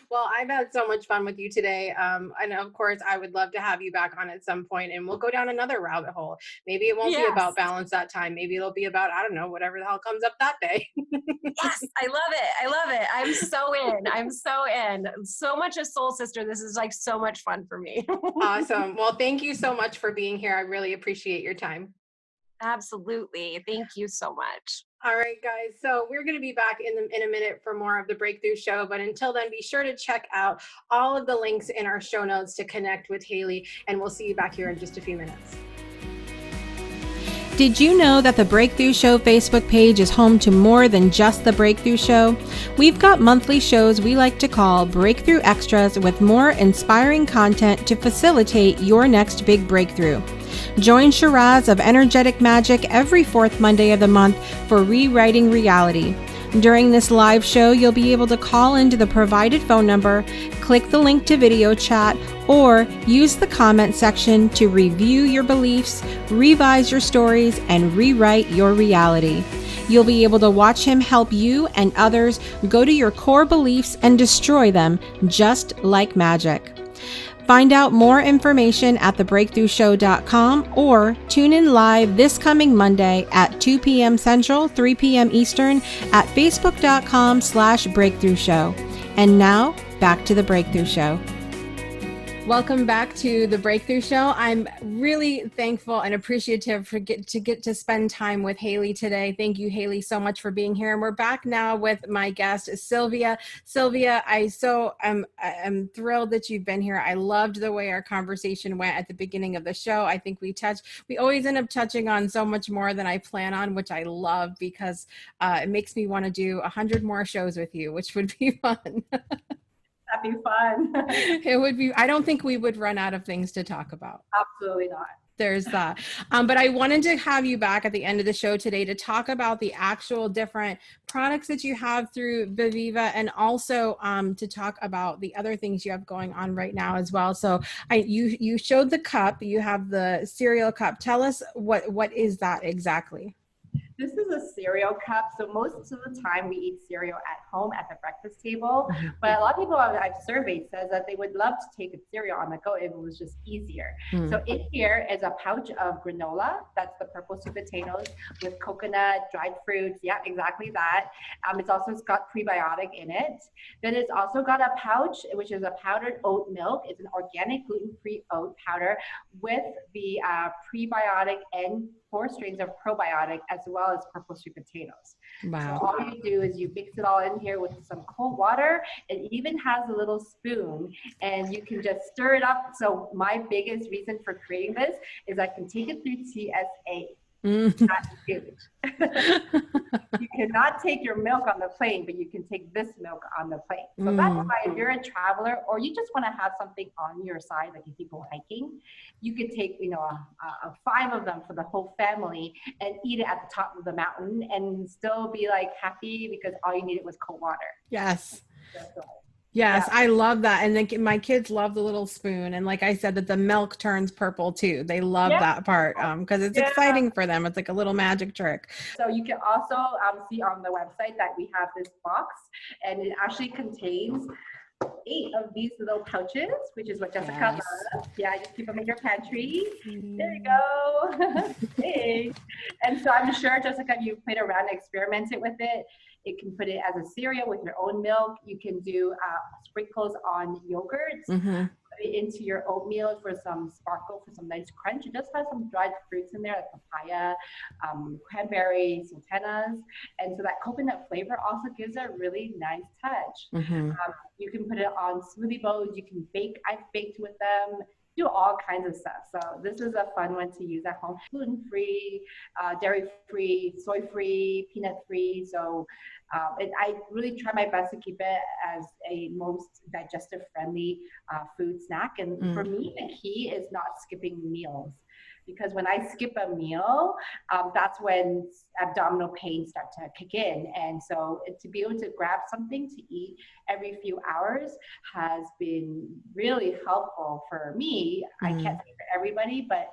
Well, I've had so much fun with you today. And of course, I would love to have you back on at some point and we'll go down another rabbit hole. Maybe it won't be about Yes. balance that time. Maybe it'll be about, I don't know, whatever the hell comes up that day. Yes, I love it. I love it. I'm so in. I'm so in. So much a soul sister. This is like so much fun for me. Awesome. Well, thank you so much for being here. I really appreciate your time. Absolutely. Thank you so much. All right, guys. So we're going to be back in a minute for more of the Breakthrough Show. But until then, be sure to check out all of the links in our show notes to connect with Haley. And we'll see you back here in just a few minutes. Did you know that the Breakthrough Show Facebook page is home to more than just the Breakthrough Show? We've got monthly shows we like to call Breakthrough Extras with more inspiring content to facilitate your next big breakthrough. Join Shiraz of Energetic Magic every fourth Monday of the month for Rewriting Reality. During this live show, you'll be able to call into the provided phone number, click the link to video chat, or use the comment section to review your beliefs, revise your stories, and rewrite your reality. You'll be able to watch him help you and others go to your core beliefs and destroy them just like magic. Find out more information at thebreakthroughshow.com or tune in live this coming Monday at 2 p.m. Central, 3 p.m. Eastern at facebook.com/breakthrough show. And now back to the Breakthrough Show. Welcome back to the Breakthrough Show. I'm really thankful and appreciative for get to spend time with Haley today. Thank you, Haley, so much for being here. And we're back now with my guest, Sylvia. Sylvia, I'm thrilled that you've been here. I loved the way our conversation went at the beginning of the show. I think we always end up touching on so much more than I plan on, which I love because it makes me want to do 100 more shows with you, which would be fun. That'd be fun. It would be. I don't think we would run out of things to talk about. Absolutely not. There's that. But I wanted to have you back at the end of the show today to talk about the actual different products that you have through Viviva, and also to talk about the other things you have going on right now as well. So you showed the cup. You have the cereal cup. Tell us what is that exactly? This is a cereal cup. So most of the time we eat cereal at home at the breakfast table. But a lot of people I've surveyed says that they would love to take a cereal on the go if it was just easier. So in here is a pouch of granola. That's the purple sweet potatoes with coconut, dried fruits. Yeah, exactly that. It's also got prebiotic in it. Then it's also got a pouch, which is a powdered oat milk. It's an organic gluten-free oat powder with the prebiotic and 4 strains of probiotic, as well as purple sweet potatoes. Wow. So all you do is you mix it all in here with some cold water. It even has a little spoon and you can just stir it up. So my biggest reason for creating this is I can take it through TSA. That's huge. You cannot take your milk on the plane, but you can take this milk on the plane. So that's why if you're a traveler or you just want to have something on your side, like if you go hiking, you could take, a 5 of them for the whole family and eat it at the top of the mountain and still be like happy because all you needed was cold water. Yes. Yes, yeah. I love that. And then my kids love the little spoon. And like I said, that the milk turns purple too. They love that part because it's exciting for them. It's like a little magic trick. So you can also see on the website that we have this box, and it actually contains 8 of these little pouches, which is what Jessica loves. Yeah, just keep them in your pantry. There you go. Hey. And so I'm sure, Jessica, you've played around and experimented with it. You can put it as a cereal with your own milk. You can do sprinkles on yogurt, put it into your oatmeal for some sparkle, for some nice crunch. It does have some dried fruits in there, like papaya, cranberry, sultanas. And so that coconut flavor also gives it a really nice touch. You can put it on smoothie bowls. You can bake. I've baked with them. Do all kinds of stuff. So this is a fun one to use at home. Gluten-free, dairy-free, soy-free, peanut-free. So I really try my best to keep it as a most digestive-friendly food snack. And for me, the key is not skipping meals. because when I skip a meal, that's when abdominal pains start to kick in. And so to be able to grab something to eat every few hours has been really helpful for me. I can't say for everybody, but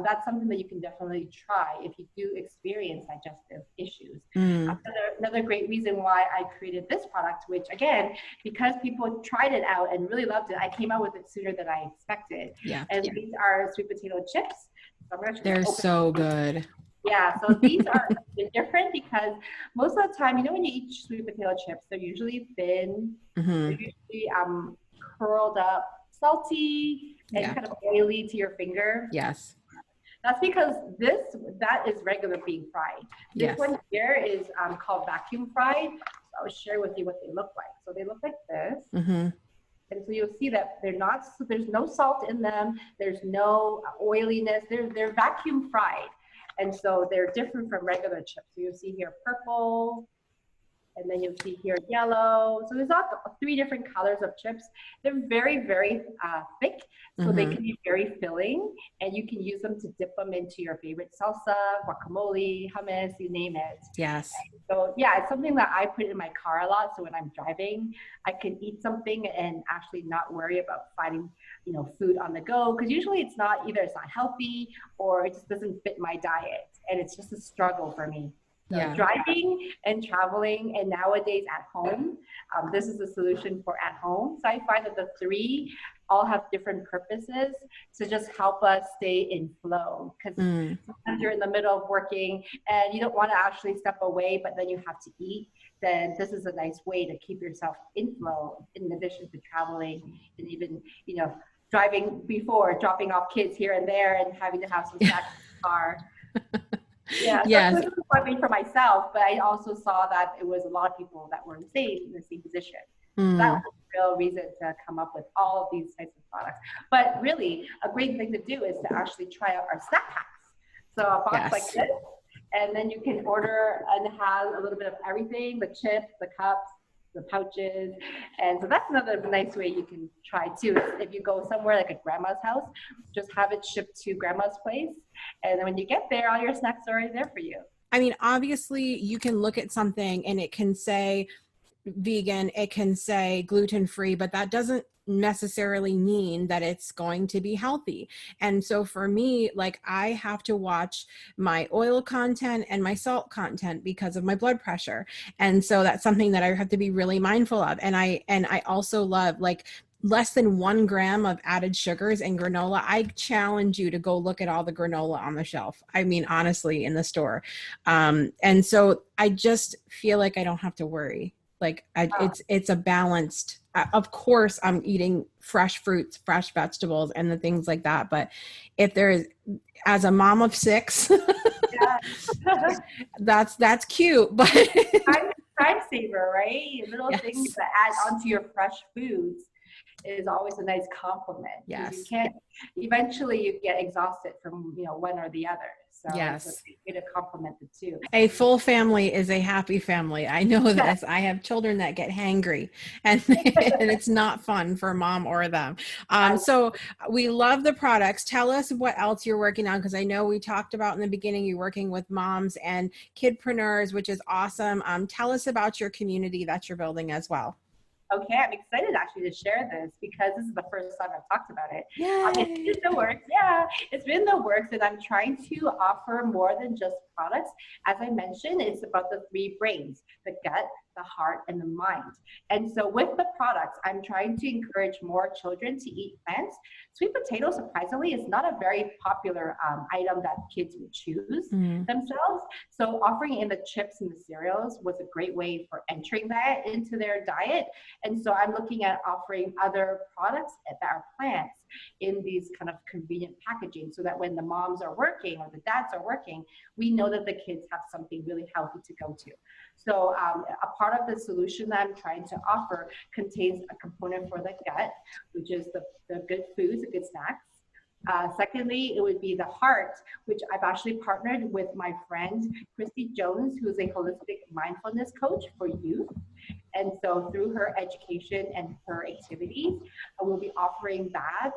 that's something that you can definitely try if you do experience digestive issues. Another great reason why I created this product, which again, because people tried it out and really loved it, I came out with it sooner than I expected. These are sweet potato chips. So they're so good. Yeah, so these are different because most of the time, you know, when you eat sweet potato chips, they're usually thin, they're usually curled up, salty, and kind of oily to your finger. Yes. That's because that is regular bean fried. This one here is called vacuum fried. So I'll share with you what they look like. So they look like this. And so you'll see that there's no salt in them. There's no oiliness. They're vacuum fried. And so they're different from regular chips. So you'll see here purple, and then you'll see here yellow. So there's not 3 different colors of chips. They're very, very thick, so they can be very filling, and you can use them to dip them into your favorite salsa, guacamole, hummus, you name it. Yes. So yeah, it's something that I put in my car a lot. So when I'm driving, I can eat something and actually not worry about finding, you know, food on the go. Because usually it's not healthy or it just doesn't fit my diet, and it's just a struggle for me. So driving and traveling, and nowadays at home, this is a solution for at home. So I find that the 3 all have different purposes to just help us stay in flow, because sometimes you're in the middle of working and you don't want to actually step away, but then you have to eat. Then this is a nice way to keep yourself in flow, in addition to traveling and even, you know, driving before, dropping off kids here and there and having to have some snacks in the car. Yeah, so this is what I made for myself, but I also saw that it was a lot of people that were in the same position. So that was a real reason to come up with all of these types of products. But really, a great thing to do is to actually try out our snack packs. So a box like this, and then you can order and have a little bit of everything: the chips, the cups, the pouches. And so that's another nice way you can try too. If you go somewhere like a grandma's house, just have it shipped to grandma's place. And then when you get there, all your snacks are already there for you. I mean, obviously you can look at something and it can say vegan, it can say gluten-free, but that doesn't necessarily mean that it's going to be healthy. And so for me, like, I have to watch my oil content and my salt content because of my blood pressure. And so that's something that I have to be really mindful of. And I also love, like, less than 1 gram of added sugars in granola. I challenge you to go look at all the granola on the shelf. I mean, honestly, in the store. And so I just feel like I don't have to worry. Like it's a balanced, of course I'm eating fresh fruits, fresh vegetables and the things like that. But if there is, as a mom of 6, that's cute, but time saver, right? Little things that add onto your fresh foods is always a nice compliment. Yes. You can't, eventually you get exhausted from, you know, one or the other. So it's a way to compliment the 2. A full family is a happy family. I know this. I have children that get hangry and it's not fun for mom or them. So we love the products. Tell us what else you're working on, because I know we talked about in the beginning you're working with moms and kidpreneurs, which is awesome. Tell us about your community that you're building as well. Okay, I'm excited actually to share this because this is the first time I've talked about it. It's in the works. Yeah, it's been in the works, and I'm trying to offer more than just products. As I mentioned, it's about the 3 brains: the gut, the heart, and the mind. And so with the products, I'm trying to encourage more children to eat plants. Sweet potato, surprisingly, is not a very popular item that kids would choose themselves. So offering in the chips and the cereals was a great way for entering that into their diet. And so I'm looking at offering other products that are plants in these kind of convenient packaging, so that when the moms are working or the dads are working, we know that the kids have something really healthy to go to. So a part of the solution that I'm trying to offer contains a component for the gut, which is the good foods, the good snacks. Secondly, it would be the heart, which I've actually partnered with my friend, Christy Jones, who's a holistic mindfulness coach for youth. And so through her education and her activities, we'll be offering that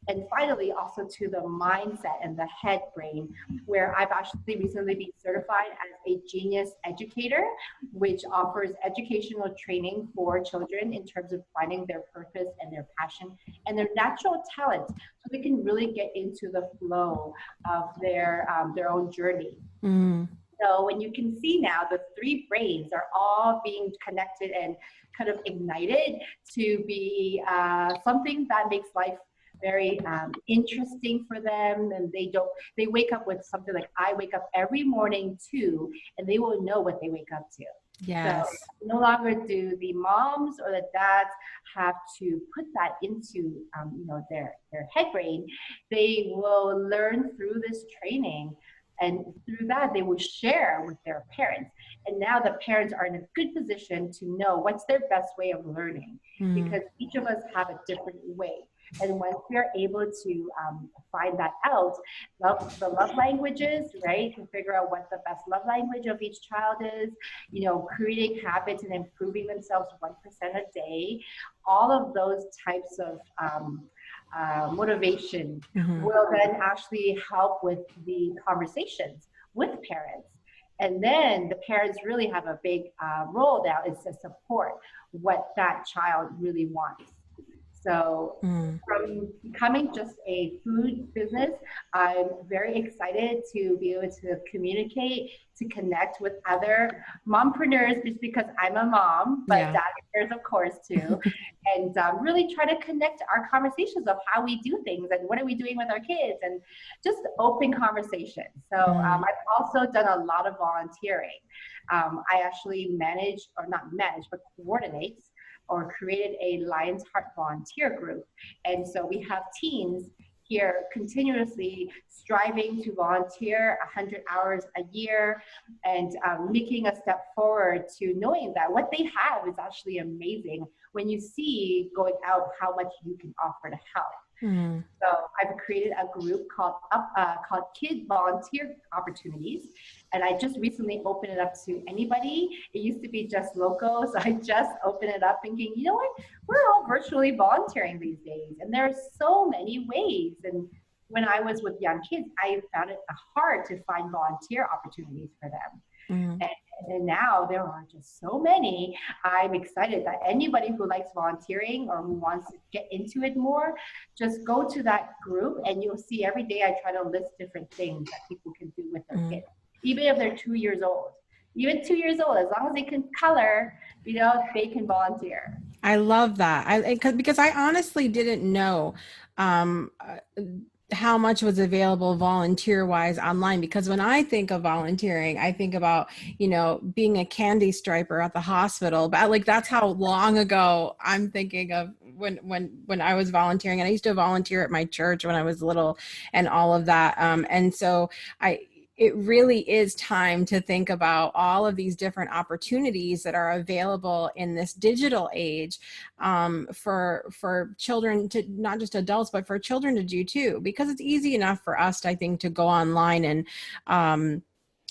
And finally, also to the mindset and the head brain, where I've actually recently been certified as a genius educator, which offers educational training for children in terms of finding their purpose and their passion and their natural talent, so they can really get into the flow of their own journey. So when you can see now, the three brains are all being connected and kind of ignited to be something that makes life very interesting for them. And they wake up with something like, I wake up every morning too, and they will know what they wake up to. Yes. So no longer do the moms or the dads have to put that into their head brain. They will learn through this training, and through that they will share with their parents. And now the parents are in a good position to know what's their best way of learning, because each of us have a different way. And once we are able to find that out, the love languages, right, to figure out what the best love language of each child is, creating habits and improving themselves 1% a day, all of those types of motivation will then actually help with the conversations with parents. And then the parents really have a big role now, is to support what that child really wants. So from becoming just a food business, I'm very excited to be able to communicate, to connect with other mompreneurs, just because I'm a mom, but dadpreneurs of course too, and really try to connect our conversations of how we do things and what are we doing with our kids, and just open conversations. So I've also done a lot of volunteering. I actually manage, or not manage, but coordinate or created a Lion's Heart volunteer group. And so we have teens here continuously striving to volunteer 100 hours a year, and making a step forward to knowing that what they have is actually amazing when you see going out how much you can offer to help. So I've created a group called Kid Volunteer Opportunities, and I just recently opened it up to anybody. It used to be just local, so I just opened it up thinking, you know what, we're all virtually volunteering these days, and there are so many ways. And when I was with young kids, I found it hard to find volunteer opportunities for them. And now there are just so many. I'm excited that anybody who likes volunteering or who wants to get into it more, just go to that group, and you'll see every day I try to list different things that people can do with their kids, even if they're 2 years old. Even 2 years old, as long as they can color, they can volunteer. I love that. Because I honestly didn't know how much was available volunteer wise online, because when I think of volunteering, I think about, being a candy striper at the hospital, but like, that's how long ago I'm thinking of when I was volunteering. And I used to volunteer at my church when I was little and all of that. And so it really is time to think about all of these different opportunities that are available in this digital age, for children, to not just adults, but for children to do too, because it's easy enough for us, I think, to go online and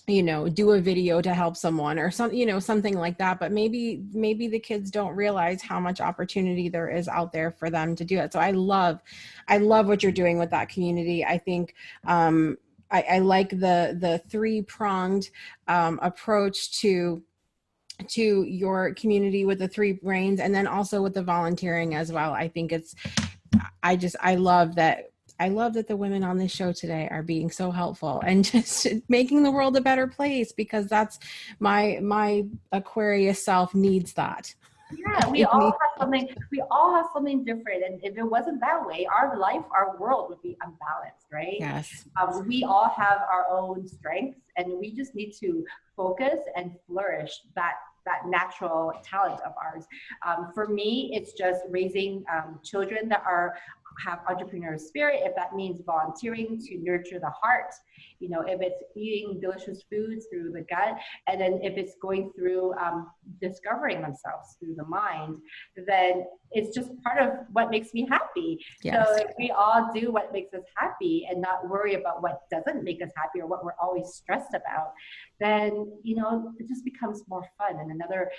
do a video to help someone or something like that. But maybe the kids don't realize how much opportunity there is out there for them to do it. So I love what you're doing with that community. I think, I like the three-pronged approach to your community with the three brains, and then also with the volunteering as well. I think I love that the women on this show today are being so helpful and just making the world a better place, because that's my Aquarius self needs that. Yeah, we all have something different. And if it wasn't that way, our world would be unbalanced, right? Yes. We all have our own strengths, and we just need to focus and flourish that natural talent of ours. For me, it's just raising children that have entrepreneurial spirit. If that means volunteering to nurture the heart, if it's eating delicious foods through the gut, and then if it's going through discovering themselves through the mind, then it's just part of what makes me happy. Yes. So if we all do what makes us happy and not worry about what doesn't make us happy or what we're always stressed about, then it just becomes more fun. And another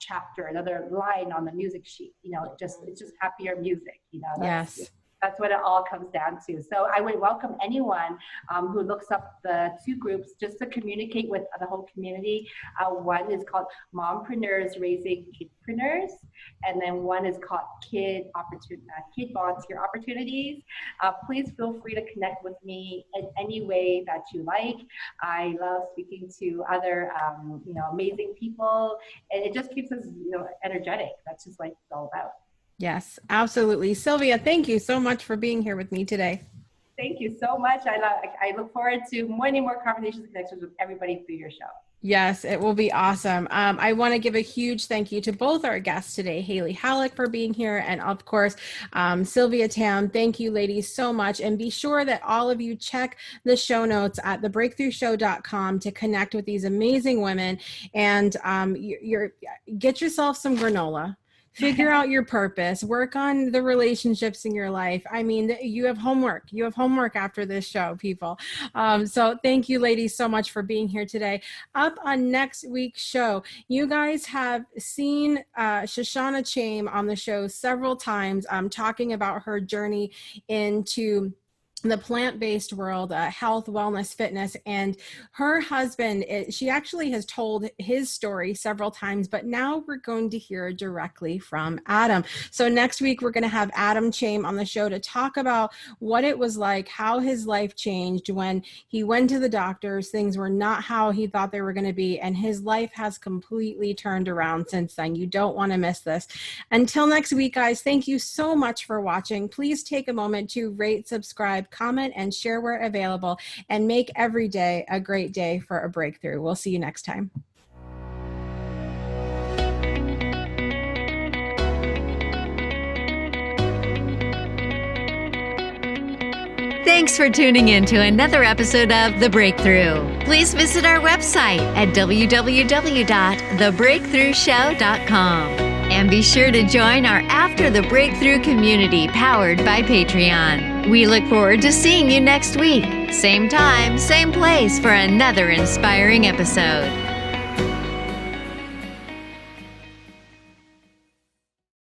chapter, another line on the music sheet, it's just happier music. Yes. That's what it all comes down to. So I would welcome anyone who looks up the two groups just to communicate with the whole community. One is called Mompreneurs Raising Kidpreneurs, and then one is called Kid Volunteer Opportunities. Please feel free to connect with me in any way that you like. I love speaking to other amazing people, and it just keeps us energetic. That's just what it's all about. Yes, absolutely. Sylvia, thank you so much for being here with me today. Thank you so much. I look forward to many more conversations and connections with everybody through your show. Yes, it will be awesome. I want to give a huge thank you to both our guests today, Haley Hallock for being here, and of course, Sylvia Tam. Thank you, ladies, so much. And be sure that all of you check the show notes at thebreakthroughshow.com to connect with these amazing women, and get yourself some granola. Figure out your purpose, work on the relationships in your life. I mean, you have homework. You have homework after this show, people. So thank you, ladies, so much for being here today. Up on next week's show, you guys have seen Shoshana Chaim on the show several times, talking about her journey into the plant-based world, health, wellness, fitness, and her husband, she actually has told his story several times, but now we're going to hear directly from Adam. So next week, we're going to have Adam Chaim on the show to talk about what it was like, how his life changed when he went to the doctors. Things were not how he thought they were going to be, and his life has completely turned around since then. You don't want to miss this. Until next week, guys, thank you so much for watching. Please take a moment to rate, subscribe, comment, and share where available, and make every day a great day for a breakthrough. We'll see you next time. Thanks for tuning in to another episode of The Breakthrough. Please visit our website at www.thebreakthroughshow.com. And be sure to join our After the Breakthrough community powered by Patreon. We look forward to seeing you next week. Same time, same place for another inspiring episode.